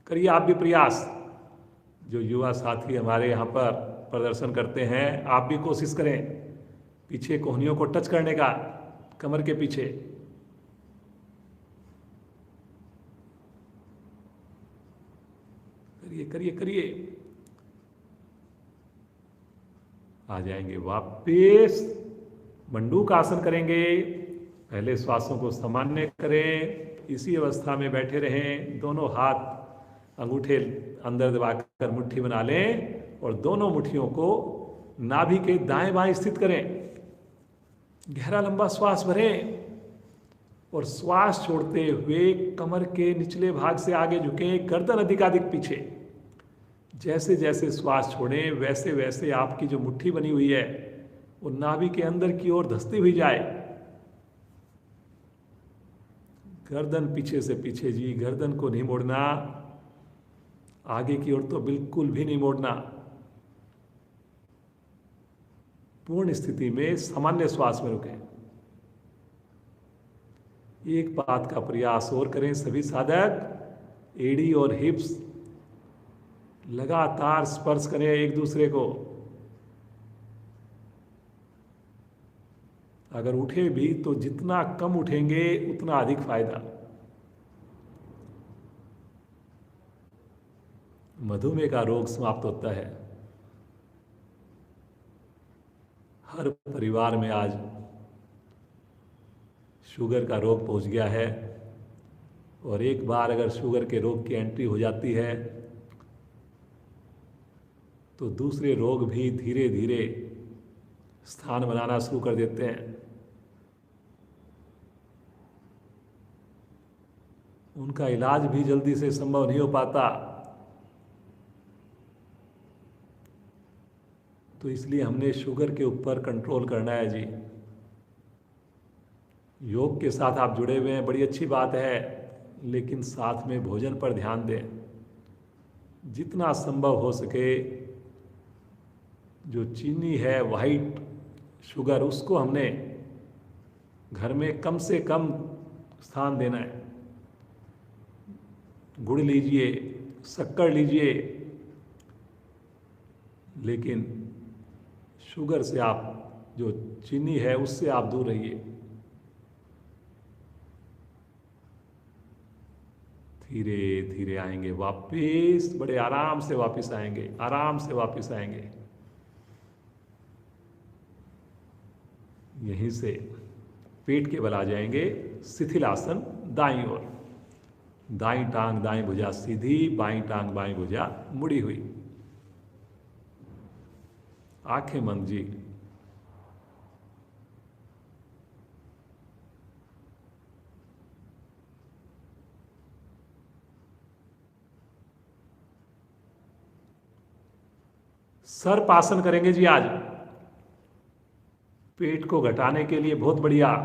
Speaker 1: करिए आप भी प्रयास। जो युवा साथी हमारे यहाँ पर प्रदर्शन करते हैं, आप भी कोशिश करें पीछे कोहनियों को टच करने का, कमर के पीछे। करिए करिए करिए। आ जाएंगे वापस। मंडूक आसन करेंगे। पहले श्वासों को सामान्य करें, इसी अवस्था में बैठे रहें। दोनों हाथ अंगूठे अंदर दबाकर मुट्ठी बना लें और दोनों मुट्ठियों को नाभि के दाएं बाएं स्थित करें। गहरा लंबा श्वास भरें और श्वास छोड़ते हुए कमर के निचले भाग से आगे झुकें, गर्दन अधिकाधिक पीछे। जैसे जैसे श्वास छोड़ें वैसे वैसे आपकी जो मुट्ठी बनी हुई है वो नाभि के अंदर की ओर धंसती हुई जाए। गर्दन पीछे से पीछे जी, गर्दन को नहीं मोड़ना, आगे की ओर तो बिल्कुल भी नहीं मोड़ना। पूर्ण स्थिति में सामान्य श्वास में रुकें। एक बात का प्रयास और करें सभी साधक, एड़ी और हिप्स लगातार स्पर्श करें एक दूसरे को। अगर उठे भी तो जितना कम उठेंगे उतना अधिक फायदा। मधुमेह का रोग समाप्त होता है। हर परिवार में आज शुगर का रोग पहुंच गया है और एक बार अगर शुगर के रोग की एंट्री हो जाती है तो दूसरे रोग भी धीरे धीरे स्थान बनाना शुरू कर देते हैं। उनका इलाज भी जल्दी से संभव नहीं हो पाता। तो इसलिए हमने शुगर के ऊपर कंट्रोल करना है जी। योग के साथ आप जुड़े हुए हैं, बड़ी अच्छी बात है, लेकिन साथ में भोजन पर ध्यान दें। जितना संभव हो सके जो चीनी है, वाइट शुगर, उसको हमने घर में कम से कम स्थान देना है। गुड़ लीजिए, शक्कर लीजिए, लेकिन शुगर से आप, जो चीनी है उससे आप दूर रहिए। धीरे धीरे आएंगे वापिस, बड़े आराम से वापिस आएंगे, आराम से वापिस आएंगे। यहीं से पेट के बल आ जाएंगे शिथिल आसन दाईं ओर। दाईं टांग दाईं भुजा सीधी, बाईं टांग बाईं भुजा मुड़ी हुई। आंखें बंद जी। सर्पासन करेंगे जी आज। पेट को घटाने के लिए बहुत बढ़िया।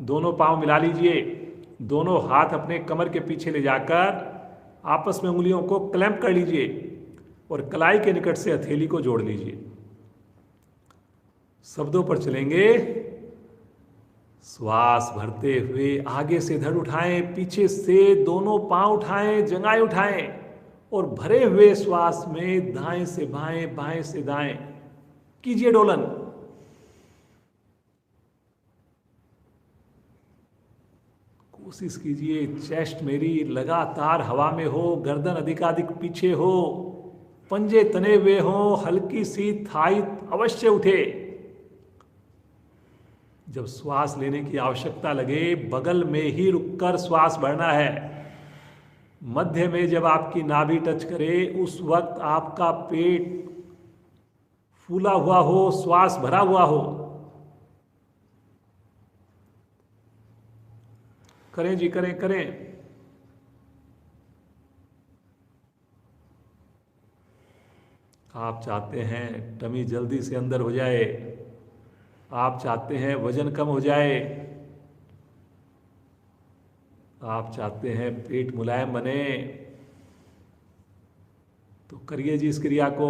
Speaker 1: दोनों पांव मिला लीजिए, दोनों हाथ अपने कमर के पीछे ले जाकर आपस में उंगलियों को क्लैंप कर लीजिए और कलाई के निकट से हथेली को जोड़ लीजिए। शब्दों पर चलेंगे। श्वास भरते हुए आगे से धड़ उठाएं, पीछे से दोनों पांव उठाएं, जंघाएं उठाएं और भरे हुए श्वास में दाएं से बाएं, बाएं से दाएं कीजिए डोलन। कोशिश कीजिए चेस्ट मेरी लगातार हवा में हो, गर्दन अधिकाधिक पीछे हो, पंजे तने हुए हो, हल्की सी थाई अवश्य उठे। जब श्वास लेने की आवश्यकता लगे बगल में ही रुककर श्वास भरना है। मध्य में जब आपकी नाभि टच करे उस वक्त आपका पेट फूला हुआ हो, श्वास भरा हुआ हो। करें जी, करें करें। आप चाहते हैं टमी जल्दी से अंदर हो जाए, आप चाहते हैं वजन कम हो जाए, आप चाहते हैं पेट मुलायम बने, तो करिए जी इस क्रिया को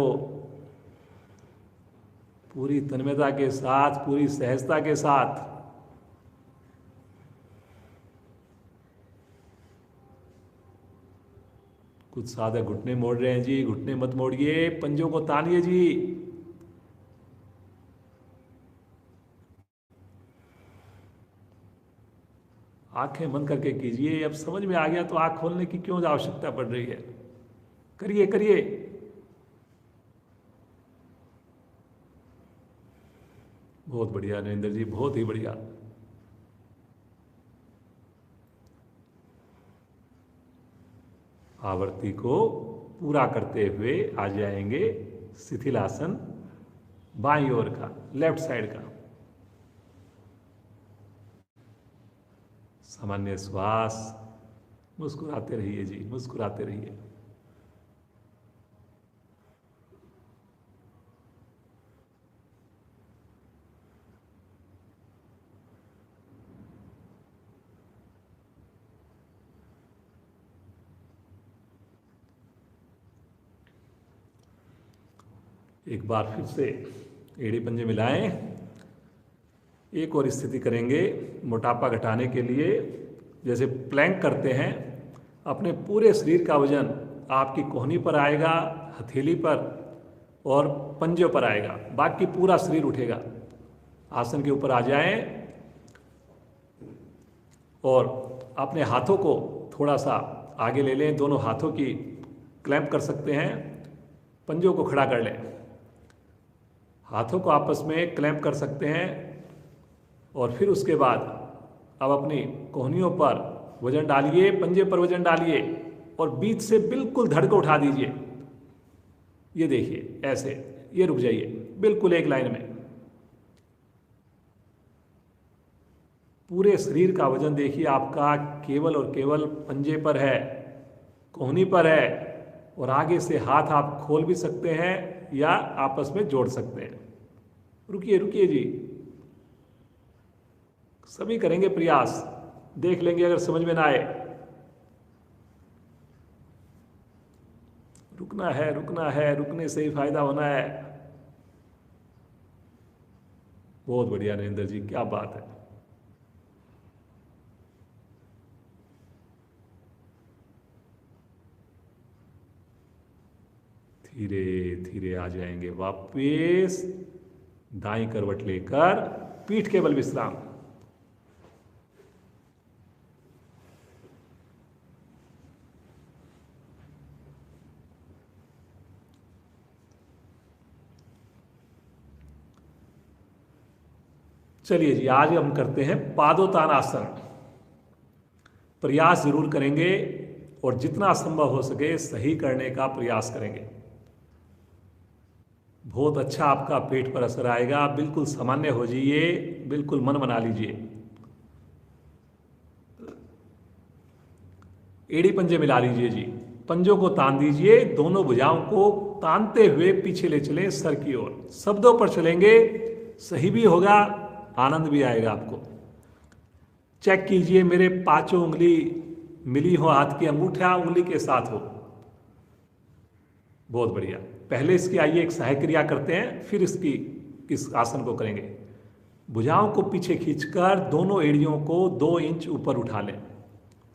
Speaker 1: पूरी तन्मयता के साथ, पूरी सहजता के साथ। कुछ साधक घुटने मोड़ रहे हैं जी, घुटने मत मोड़िए, पंजों को तानिए जी। आंखें बंद करके कीजिए। अब समझ में आ गया तो आंख खोलने की क्यों आवश्यकता पड़ रही है। करिए करिए। बहुत बढ़िया नरेंद्र जी, बहुत ही बढ़िया। आवर्ती को पूरा करते हुए आ जाएंगे शिथिलासन बाईं ओर का, लेफ्ट साइड का। सामान्य श्वास, मुस्कुराते रहिए जी, मुस्कुराते रहिए। एक बार फिर से एड़ी पंजे मिलाएं। एक और स्थिति करेंगे मोटापा घटाने के लिए। जैसे प्लैंक करते हैं, अपने पूरे शरीर का वजन आपकी कोहनी पर आएगा, हथेली पर और पंजों पर आएगा, बाकी पूरा शरीर उठेगा। आसन के ऊपर आ जाएं और अपने हाथों को थोड़ा सा आगे ले लें। दोनों हाथों की क्लैंप कर सकते हैं, पंजों को खड़ा कर लें, हाथों को आपस में क्लैंप कर सकते हैं और फिर उसके बाद अब अपनी कोहनियों पर वजन डालिए, पंजे पर वजन डालिए और बीच से बिल्कुल धड़ को उठा दीजिए। ये देखिए ऐसे, ये रुक जाइए बिल्कुल एक लाइन में। पूरे शरीर का वजन देखिए आपका केवल और केवल पंजे पर है, कोहनी पर है और आगे से हाथ आप खोल भी सकते हैं या आपस में जोड़ सकते हैं। रुकिए रुकिए जी, सभी करेंगे प्रयास, देख लेंगे अगर समझ में ना आए। रुकना है, रुकना है, रुकने से ही फायदा होना है। बहुत बढ़िया नरेंद्र जी, क्या बात है। धीरे धीरे आ जाएंगे वापस, दाईं करवट लेकर पीठ के बल विश्राम। चलिए जी, आज हम करते हैं पादोत्तान आसन। प्रयास जरूर करेंगे और जितना संभव हो सके सही करने का प्रयास करेंगे। बहुत अच्छा आपका पेट पर असर आएगा। बिल्कुल सामान्य हो जाइए, बिल्कुल मन बना लीजिए। एड़ी पंजे मिला लीजिए जी, पंजों को तान दीजिए, दोनों भुजाओं को तानते हुए पीछे ले चलें सर की ओर। शब्दों पर चलेंगे, सही भी होगा, आनंद भी आएगा आपको। चेक कीजिए मेरे पांचों उंगली मिली हो, हाथ की अंगूठा उंगली के साथ हो। बहुत बढ़िया। पहले इसकी आइए एक सहायक क्रिया करते हैं, फिर इस आसन को करेंगे। भुजाओं को पीछे खींचकर दोनों एड़ियों को 2 इंच ऊपर उठा लें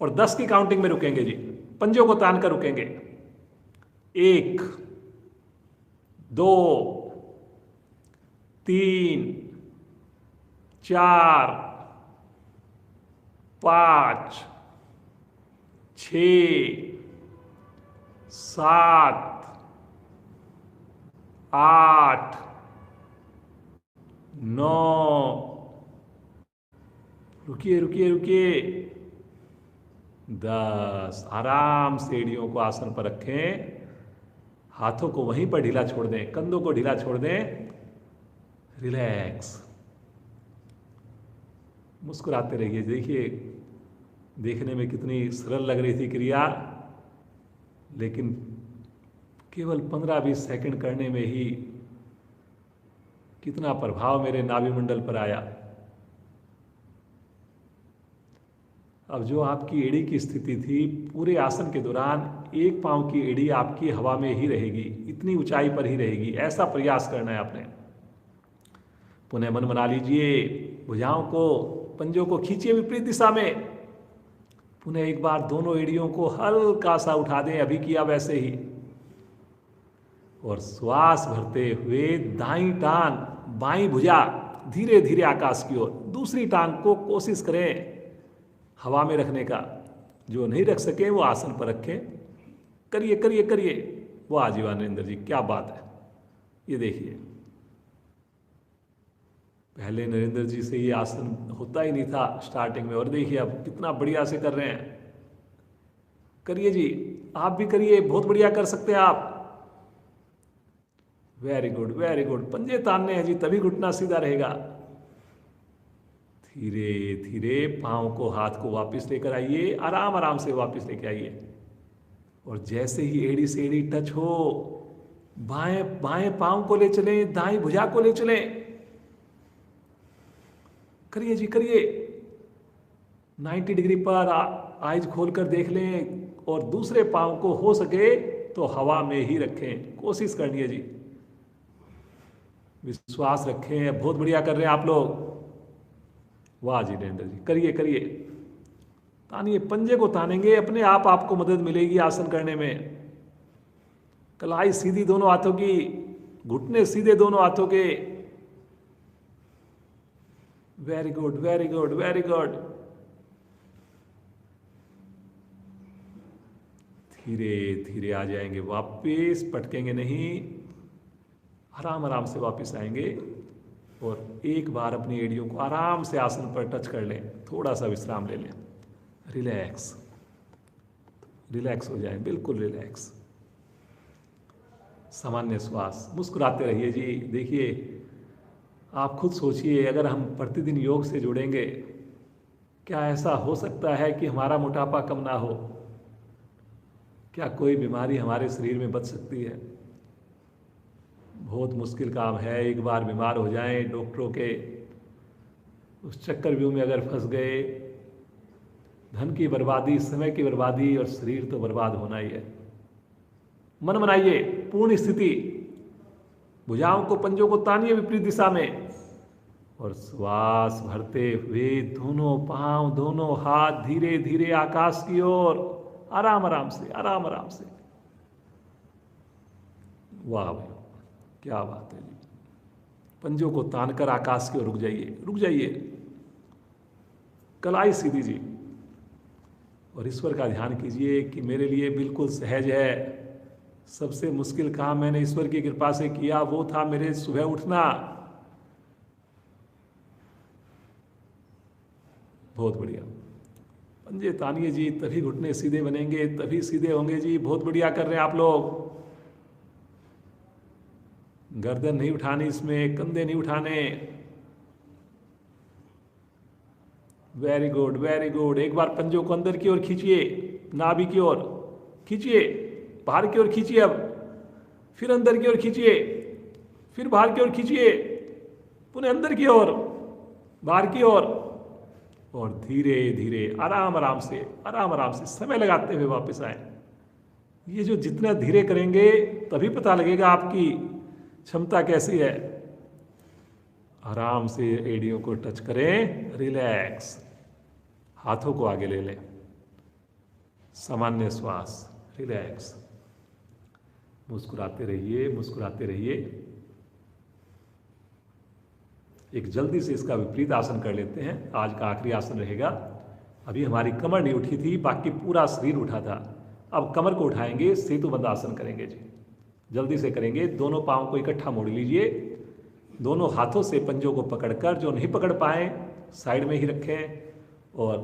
Speaker 1: और 10 की काउंटिंग में रुकेंगे जी। पंजों को तान कर रुकेंगे। 1 2 3 4 5 6 7 8 9, रुकिए रुकिए रुकिए, 10। आराम से एड़ियों को आसन पर रखें, हाथों को वहीं पर ढीला छोड़ दें, कंधों को ढीला छोड़ दें, रिलैक्स। मुस्कुराते रहिए। देखिए, देखने में कितनी सरल लग रही थी क्रिया, लेकिन केवल 15-20 सेकंड करने में ही कितना प्रभाव मेरे नाभि मंडल पर आया। अब जो आपकी एड़ी की स्थिति थी, पूरे आसन के दौरान एक पांव की एड़ी आपकी हवा में ही रहेगी, इतनी ऊंचाई पर ही रहेगी। ऐसा प्रयास करना है आपने। पुनः मन बना लीजिए, भुजाओं को, पंजों को खींचिए विपरीत दिशा में। पुनः एक बार दोनों एड़ियों को हल्का सा उठा दें, अभी किया वैसे ही, और श्वास भरते हुए दाईं टांग, बाईं भुजा धीरे धीरे आकाश की ओर, दूसरी टांग को कोशिश करें हवा में रखने का। जो नहीं रख सके वो आसन पर रखें। करिए करिए करिए। वाह जीवा नरेंद्र जी, क्या बात है। ये देखिए, पहले नरेंद्र जी से ये आसन होता ही नहीं था स्टार्टिंग में, और देखिए अब कितना बढ़िया से कर रहे हैं। करिए जी, आप भी करिए, बहुत बढ़िया कर सकते हैं आप। Very good very good. पंजे तानने हैं जी, तभी घुटना सीधा रहेगा। धीरे धीरे पांव को, हाथ को वापस लेकर आइए, आराम आराम से वापस लेकर आइए। और जैसे ही एड़ी से एड़ी टच हो, बाएं बाएं पांव को ले चलें, दाएं भुजा को ले चलें। करिए जी करिए। 90 डिग्री पर आइज खोलकर देख लें, और दूसरे पांव को हो सके तो हवा में ही रखें। कोशिश करनी है जी, विश्वास रखें। बहुत बढ़िया कर रहे हैं आप लोग। वाह जी नरेंद्र जी, करिए करिए। तानिए, पंजे को तानेंगे, अपने आप आपको मदद मिलेगी आसन करने में। कलाई सीधी दोनों हाथों की, घुटने सीधे दोनों हाथों के। Very good very good very good. धीरे धीरे आ जाएंगे वापस, पटकेंगे नहीं, आराम आराम से वापस आएंगे। और एक बार अपनी एड़ियों को आराम से आसन पर टच कर लें, थोड़ा सा विश्राम ले लें। रिलैक्स रिलैक्स हो जाए, बिल्कुल रिलैक्स। सामान्य श्वास, मुस्कुराते रहिए जी। देखिए, आप खुद सोचिए, अगर हम प्रतिदिन योग से जुड़ेंगे, क्या ऐसा हो सकता है कि हमारा मोटापा कम ना हो? क्या कोई बीमारी हमारे शरीर में बच सकती है? बहुत मुश्किल काम है। एक बार बीमार हो जाएं, डॉक्टरों के उस चक्रव्यूह में अगर फंस गए, धन की बर्बादी, समय की बर्बादी, और शरीर तो बर्बाद होना ही है। मन बनाइए, पूर्ण स्थिति। भुजाओं को, पंजों को तानिए विपरीत दिशा में, और श्वास भरते हुए दोनों पांव, दोनों हाथ धीरे धीरे आकाश की ओर, आराम आराम से, आराम आराम से। वाह भाई, क्या बात है जी। पंजों को तान कर आकाश की ओर रुक जाइए, रुक जाइए, कलाई सीधी जी, और ईश्वर का ध्यान कीजिए कि मेरे लिए बिल्कुल सहज है। सबसे मुश्किल काम मैंने ईश्वर की कृपा से किया, वो था मेरे सुबह उठना। बहुत बढ़िया, पंजे तानिए जी, तभी घुटने सीधे बनेंगे, तभी सीधे होंगे जी। बहुत बढ़िया कर रहे हैं आप लोग। गर्दन नहीं उठानी इसमें, कंधे नहीं उठाने। Very good, very good. एक बार पंजों को अंदर की ओर खींचिए, नाभि की ओर खींचिए, बाहर की ओर खींचिए, अब फिर अंदर की ओर खींचिए, फिर बाहर की ओर खींचिए, पुनः अंदर की ओर, बाहर की ओर, और धीरे धीरे आराम आराम से, आराम आराम से समय लगाते हुए वापस आए। ये जो जितना धीरे करेंगे तभी पता लगेगा आपकी क्षमता कैसी है। आराम से एड़ियों को टच करें, रिलैक्स, हाथों को आगे ले लें, सामान्य श्वास, रिलैक्स, मुस्कुराते रहिए, मुस्कुराते रहिए। एक जल्दी से इसका विपरीत आसन कर लेते हैं, आज का आखिरी आसन रहेगा। अभी हमारी कमर नहीं उठी थी, बाकी पूरा शरीर उठा था। अब कमर को उठाएंगे, सेतुबंध आसन करेंगे जी। जल्दी से करेंगे। दोनों पांव को इकट्ठा मोड़ लीजिए, दोनों हाथों से पंजों को पकड़कर, जो नहीं पकड़ पाए साइड में ही रखें, और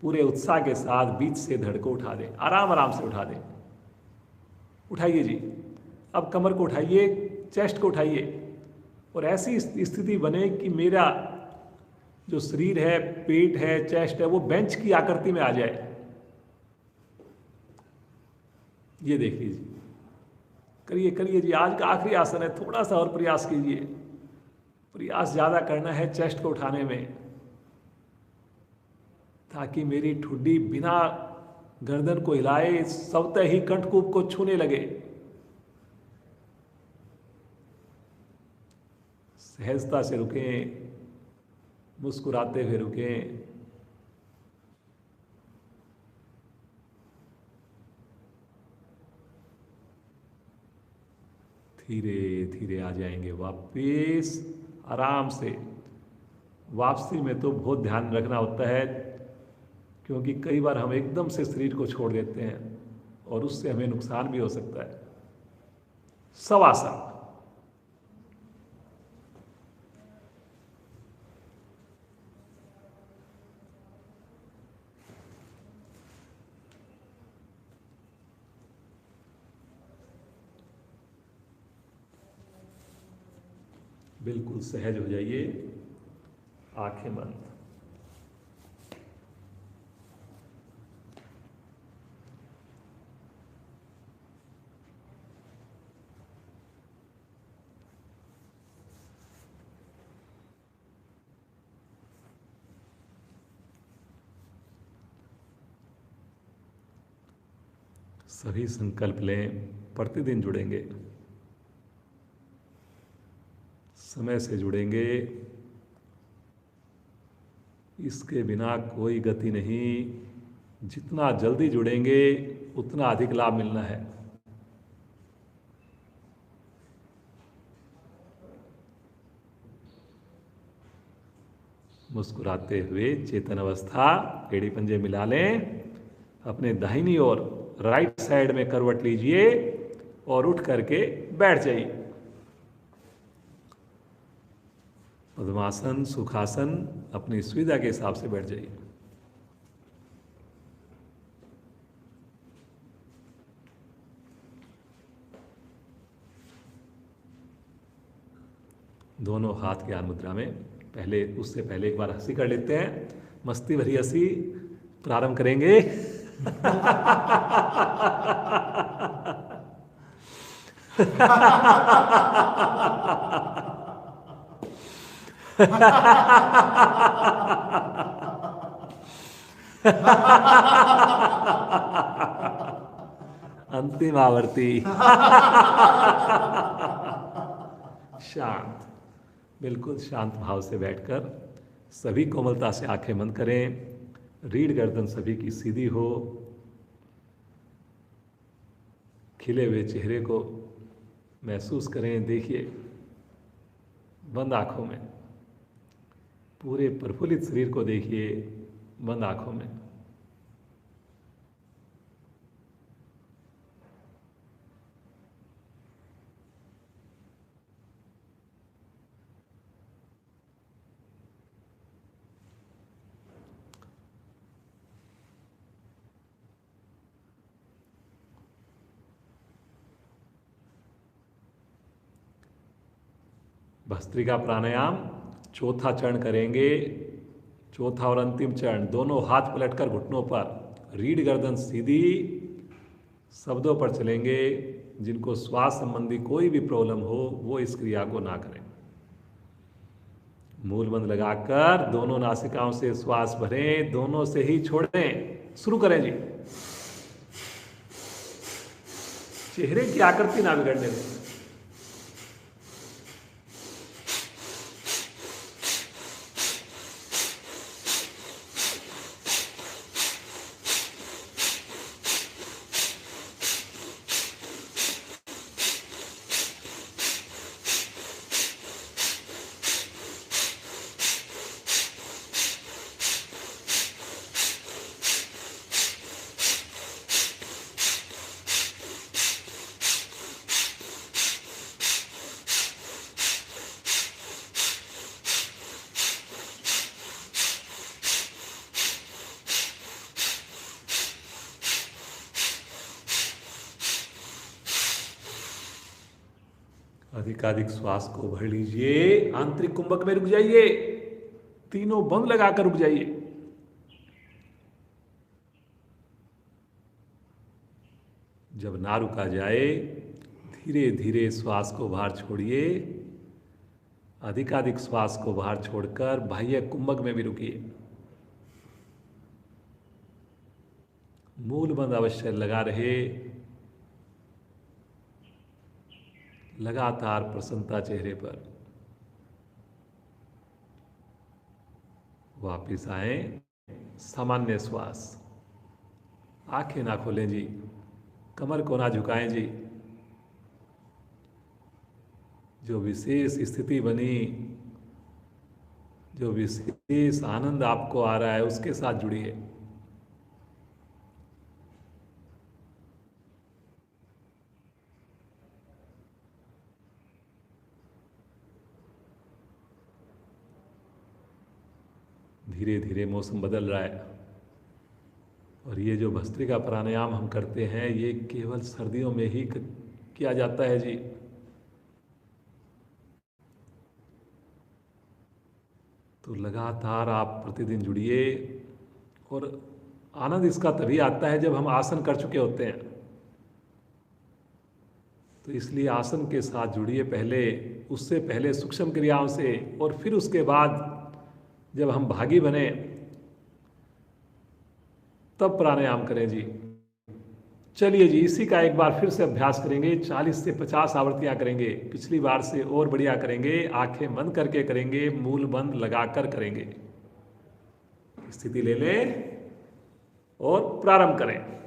Speaker 1: पूरे उत्साह के साथ बीच से धड़ को उठा दें, आराम आराम से उठा दें। उठाइए जी। अब कमर को उठाइए, चेस्ट को उठाइए, और ऐसी स्थिति बने कि मेरा जो शरीर है, पेट है, चेस्ट है, वो बेंच की आकृति में आ जाए। ये देख लीजिए, करिए करिए जी। आज का आखिरी आसन है, थोड़ा सा और प्रयास कीजिए। प्रयास ज्यादा करना है चेस्ट को उठाने में, ताकि मेरी ठुड्डी बिना गर्दन को हिलाए स्वतः ही कंठकूप को छूने लगे। सहजता से रुकें, मुस्कुराते हुए रुकें। धीरे धीरे आ जाएंगे वापिस, आराम से। वापसी में तो बहुत ध्यान रखना होता है, क्योंकि कई बार हम एकदम से शरीर को छोड़ देते हैं और उससे हमें नुकसान भी हो सकता है। सवासन, बिल्कुल सहज हो जाइए, आंखें बंद। सभी संकल्प लें, प्रतिदिन जुड़ेंगे, समय से जुड़ेंगे। इसके बिना कोई गति नहीं। जितना जल्दी जुड़ेंगे उतना अधिक लाभ मिलना है। मुस्कुराते हुए चेतन अवस्था, एड़ी पंजे मिला लें, अपने दाहिनी ओर राइट साइड में करवट लीजिए और उठ करके बैठ जाइए। पद्मासन, सुखासन, अपनी सुविधा के हिसाब से बैठ जाइए। दोनों हाथ ज्ञान मुद्रा में। पहले, उससे पहले एक बार हंसी कर लेते हैं, मस्ती भरी हंसी प्रारंभ करेंगे। अंतिम आवर्ती। शांत, बिल्कुल शांत भाव से बैठकर सभी कोमलता से आंखें बंद करें। रीढ़ गर्दन सभी की सीधी हो। खिले हुए चेहरे को महसूस करें, देखिए बंद आंखों में, पूरे प्रफुल्लित शरीर को देखिए बंद आंखों में। भस्त्रिका प्राणायाम चौथा चरण करेंगे। चौथा और अंतिम चरण, दोनों हाथ पलटकर घुटनों पर, रीढ़ गर्दन सीधी, शब्दों पर चलेंगे। जिनको श्वास संबंधी कोई भी प्रॉब्लम हो वो इस क्रिया को ना करें। मूल बंद लगाकर दोनों नासिकाओं से श्वास भरें, दोनों से ही छोड़ें। शुरू करें जी। चेहरे की आकृति ना बिगड़ने दें। अधिकाधिक श्वास को भर लीजिए। आंतरिक कुंभक में रुक जाइए, तीनों बंद लगाकर रुक जाइए। जब ना रुका जाए धीरे धीरे श्वास को बाहर छोड़िए। अधिकाधिक श्वास को बाहर छोड़कर बाह्य कुंभक में भी रुकिए। मूल बंद अवश्य लगा रहे। लगातार प्रसन्नता चेहरे पर। वापिस आए, सामान्य श्वास। आंखें ना खोलें जी, कमर को ना झुकाएं जी। जो विशेष स्थिति बनी, जो विशेष आनंद आपको आ रहा है उसके साथ जुड़िए। धीरे धीरे मौसम बदल रहा है और ये जो भस्त्रिका प्राणायाम हम करते हैं ये केवल सर्दियों में ही किया जाता है जी। तो लगातार आप प्रतिदिन जुड़िए और आनंद इसका तभी आता है जब हम आसन कर चुके होते हैं। तो इसलिए आसन के साथ जुड़िए पहले, उससे पहले सूक्ष्म क्रियाओं से, और फिर उसके बाद जब हम भागी बने तब प्राणायाम करें जी। चलिए जी, इसी का एक बार फिर से अभ्यास करेंगे। 40 से 50 आवृत्तियां करेंगे, पिछली बार से और बढ़िया करेंगे। आंखें बंद करके करेंगे, मूल बंद लगाकर करेंगे। स्थिति ले लें और प्रारंभ करें।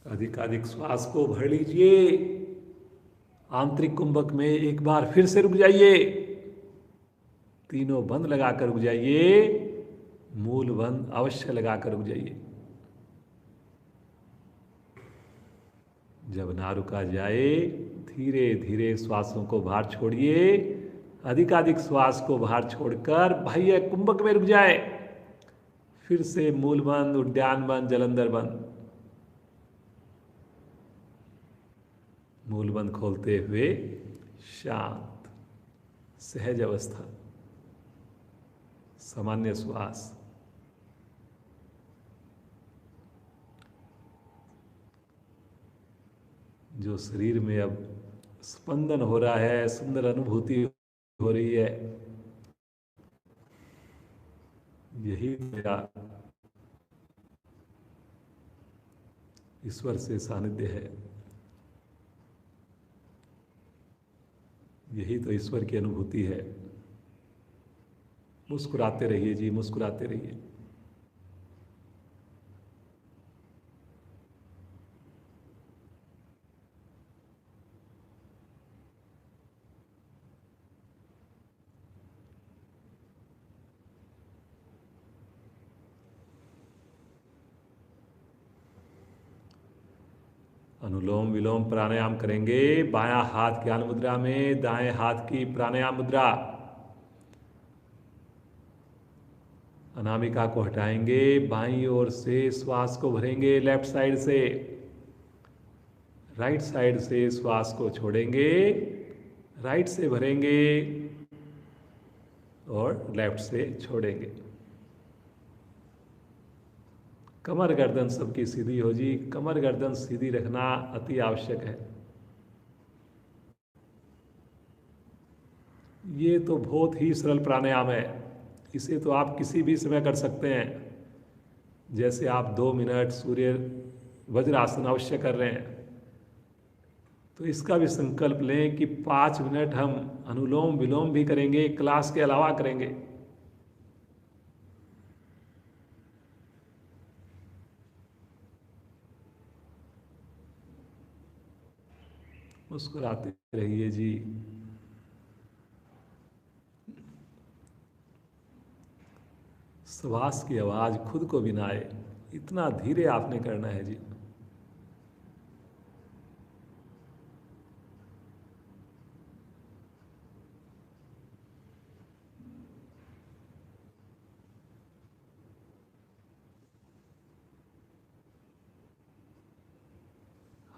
Speaker 1: अधिकाधिक श्वास को भर लीजिए। आंतरिक कुंभक में एक बार फिर से रुक जाइए, तीनों बंद लगाकर रुक जाइए। मूल बंध अवश्य लगाकर रुक जाइए। जब ना रुका जाए, धीरे धीरे श्वासों को बाहर छोड़िए। अधिकाधिक श्वास को बाहर छोड़कर बाह्य कुंभक में रुक जाए। फिर से मूल बंद, उद्यान बंद, जलंधर बंद। मूल बंद खोलते हुए शांत सहज अवस्था, सामान्य श्वास। जो शरीर में अब स्पंदन हो रहा है, सुंदर अनुभूति हो रही है, यही मेरा ईश्वर से सानिध्य है। यही तो ईश्वर की अनुभूति है। मुस्कुराते रहिए जी, मुस्कुराते रहिए। अनुलोम विलोम प्राणायाम करेंगे। बायां हाथ ज्ञान मुद्रा में, दाएं हाथ की प्राणायाम मुद्रा। अनामिका को हटाएंगे, बाईं ओर से श्वास को भरेंगे, लेफ्ट साइड से। राइट साइड से श्वास को छोड़ेंगे, राइट से भरेंगे और लेफ्ट से छोड़ेंगे। कमर गर्दन सबकी सीधी हो जी। कमर गर्दन सीधी रखना अति आवश्यक है। ये तो बहुत ही सरल प्राणायाम है। इसे तो आप किसी भी समय कर सकते हैं। जैसे आप 2 मिनट सूर्य वज्रासन अवश्य कर रहे हैं, तो इसका भी संकल्प लें कि 5 मिनट हम अनुलोम विलोम भी करेंगे, क्लास के अलावा करेंगे। मुस्कुराते रहिए जी। श्वास की आवाज खुद को भी ना आए, इतना धीरे आपने करना है जी।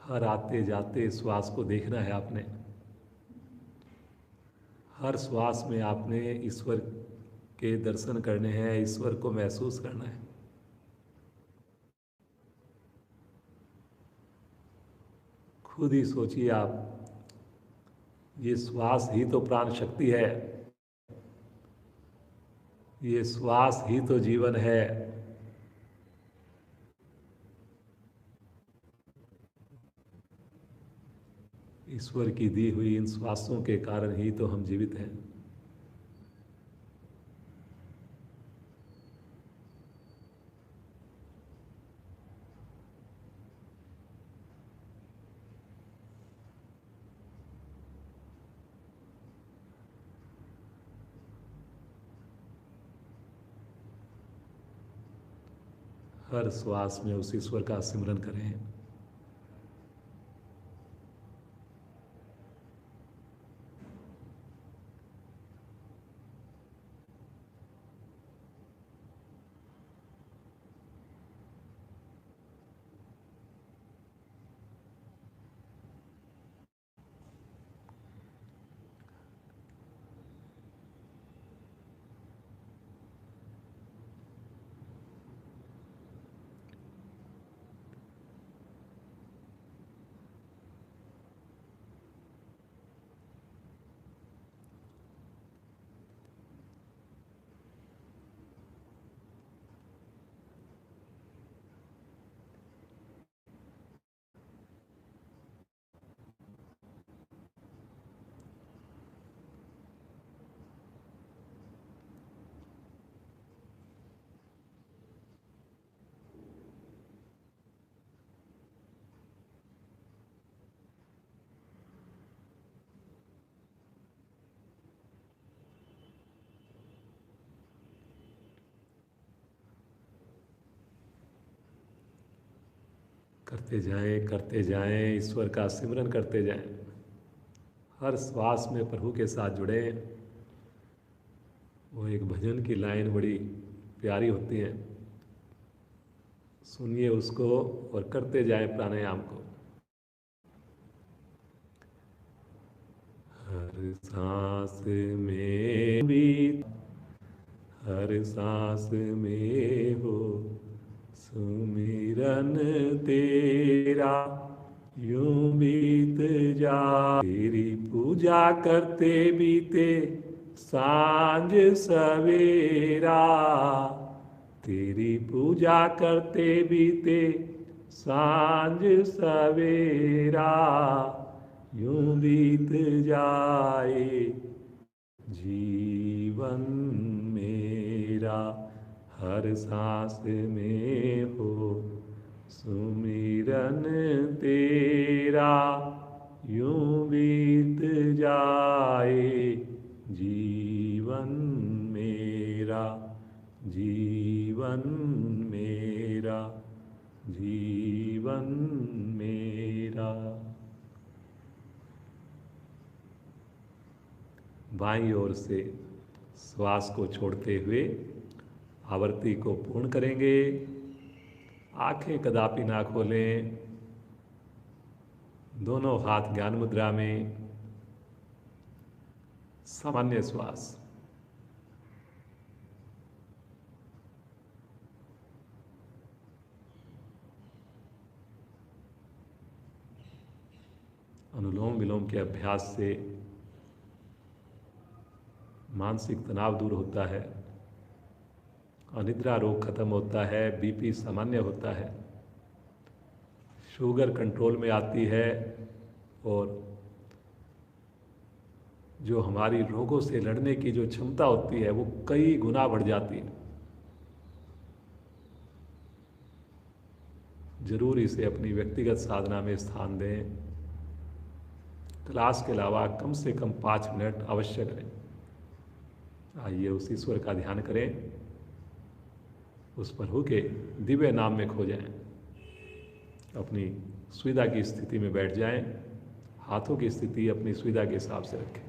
Speaker 1: हर आते जाते श्वास को देखना है आपने। हर श्वास में आपने ईश्वर के दर्शन करने हैं, ईश्वर को महसूस करना है। खुद ही सोचिए आप, ये श्वास ही तो प्राण शक्ति है, ये श्वास ही तो जीवन है। ईश्वर की दी हुई इन श्वासों के कारण ही तो हम जीवित हैं। हर श्वास में उस ईश्वर का सिमरन करें। करते जाएं, ईश्वर का सिमरन करते जाएं। हर श्वास में प्रभु के साथ जुड़े। वो एक भजन की लाइन बड़ी प्यारी होती है, सुनिए उसको और करते जाएं प्राणायाम को। हर सांस में भी, हर सांस में हो सुमिरन तेरा, यूं बीत जा तेरी पूजा करते बीते सांझ सवेरा, तेरी पूजा करते बीते सांझ सवेरा, यूं बीत जाए जीवन मेरा। हर सांस में हो सुमिरन तेरा, यूं बीत जाए जीवन मेरा, जीवन मेरा, जीवन मेरा। बाईं ओर से श्वास को छोड़ते हुए आवर्ती को पूर्ण करेंगे। आंखें कदापि ना खोलें। दोनों हाथ ज्ञान मुद्रा में। सामान्य श्वास। अनुलोम विलोम के अभ्यास से मानसिक तनाव दूर होता है, अनिद्रा रोग खत्म होता है, बीपी सामान्य होता है, शुगर कंट्रोल में आती है और जो हमारी रोगों से लड़ने की जो क्षमता होती है वो कई गुना बढ़ जाती है। जरूर इसे अपनी व्यक्तिगत साधना में स्थान दें। क्लास के अलावा कम से कम 5 मिनट अवश्य करें। आइए उस ईश्वर का ध्यान करें, उस प्रभु के दिव्य नाम में खो जाएं। अपनी सुविधा की स्थिति में बैठ जाएं। हाथों की स्थिति अपनी सुविधा के हिसाब से रखें।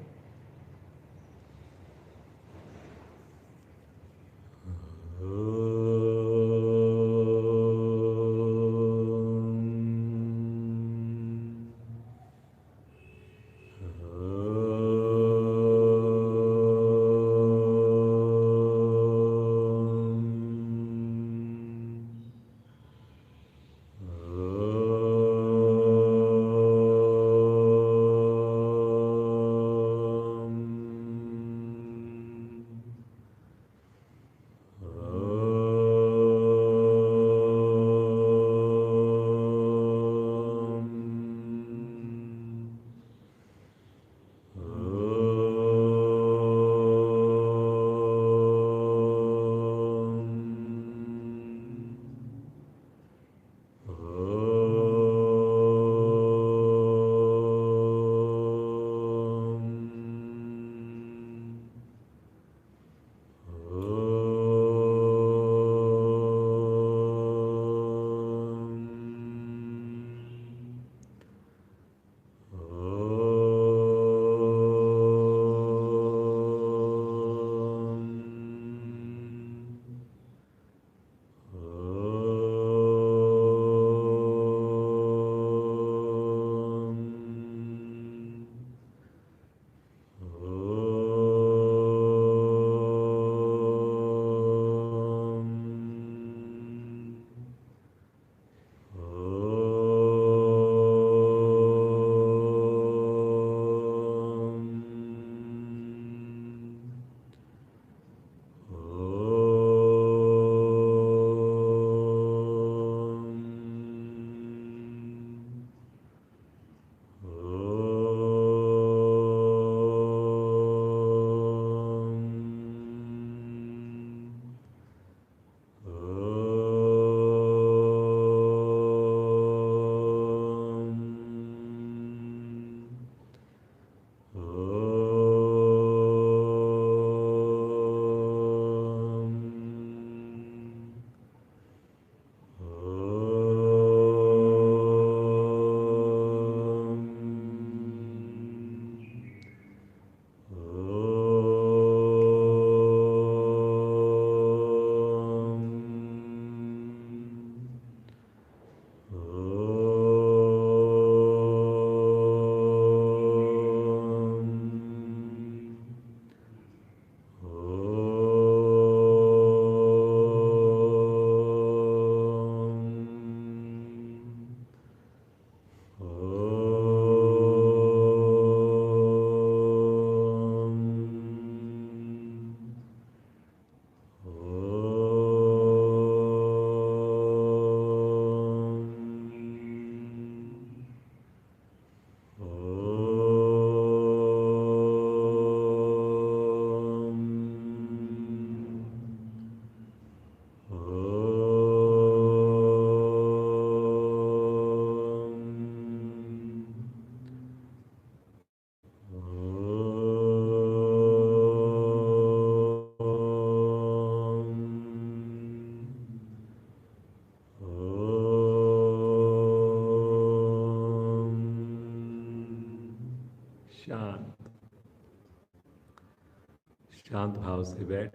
Speaker 1: शांत भाव से बैठ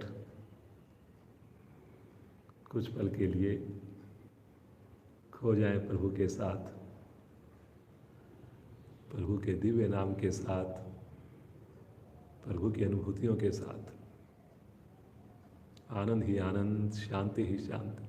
Speaker 1: कुछ पल के लिए खो जाएं प्रभु के साथ, प्रभु के दिव्य नाम के साथ, प्रभु की अनुभूतियों के साथ। आनंद ही आनंद, शांति ही शांति।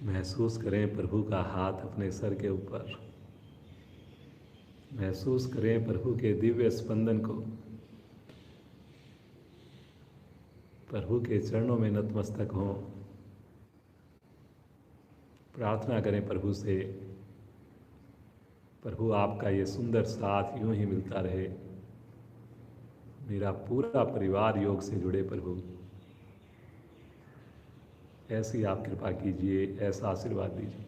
Speaker 1: महसूस करें प्रभु का हाथ अपने सर के ऊपर, महसूस करें प्रभु के दिव्य स्पंदन को, प्रभु के चरणों में नतमस्तक हों। प्रार्थना करें प्रभु से, प्रभु आपका ये सुंदर साथ यूं ही मिलता रहे, मेरा पूरा परिवार योग से जुड़े प्रभु, ऐसी आप कृपा कीजिए, ऐसा आशीर्वाद दीजिए।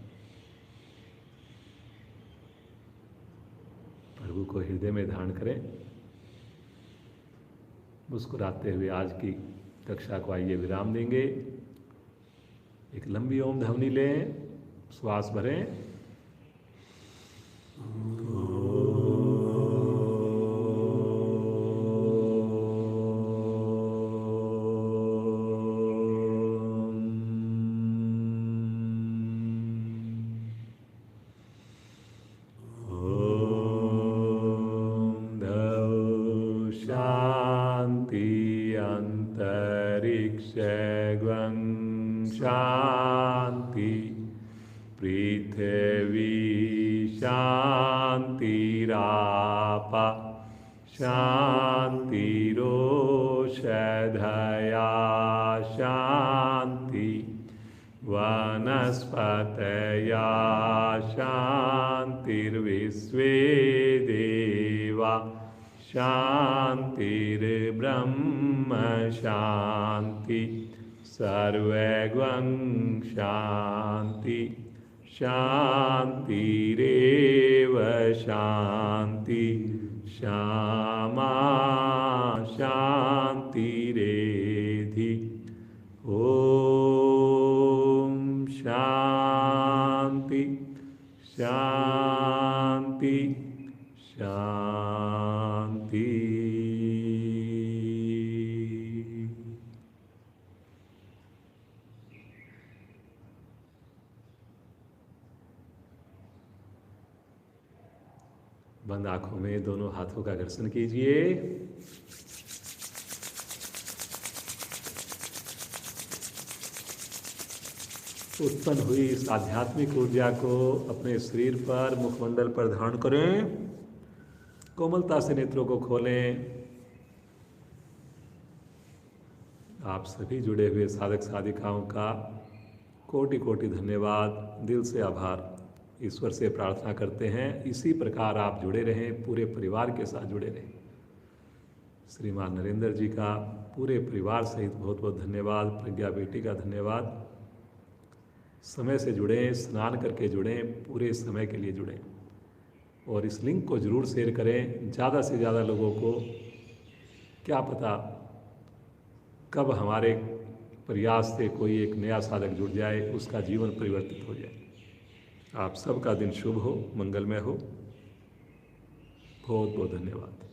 Speaker 1: प्रभु को हृदय में धारण करें। मुस्कुराते हुए आज की कक्षा को आइए विराम देंगे। एक लंबी ओम ध्वनि लें, श्वास भरें। शांति, पृथ्वी शांतिरापा शांतिरोषधया शांति, वनस्पतया शांतिर्विश्वे देवा शांतिर्ब्रह्म शांति, सर्वगं शांति, शांतिरेव शांति, श्यामा शांतिरेधि। ओम शांति शांति शांति। बंद आंखों में दोनों हाथों का घर्षण कीजिए। उत्पन्न हुई इस आध्यात्मिक ऊर्जा को अपने शरीर पर, मुखमंडल पर धारण करें। कोमलता से नेत्रों को खोलें। आप सभी जुड़े हुए साधक साधिकाओं का कोटि कोटि धन्यवाद, दिल से आभार। ईश्वर से प्रार्थना करते हैं इसी प्रकार आप जुड़े रहें, पूरे परिवार के साथ जुड़े रहें। श्रीमान नरेंद्र जी का पूरे परिवार सहित बहुत बहुत धन्यवाद। प्रज्ञा बेटी का धन्यवाद। समय से जुड़ें, स्नान करके जुड़ें, पूरे समय के लिए जुड़ें और इस लिंक को ज़रूर शेयर करें ज़्यादा से ज़्यादा लोगों को। क्या पता कब हमारे प्रयास से कोई एक नया साधक जुड़ जाए, उसका जीवन परिवर्तित हो जाए। आप सबका दिन शुभ हो, मंगलमय हो। बहुत बहुत धन्यवाद।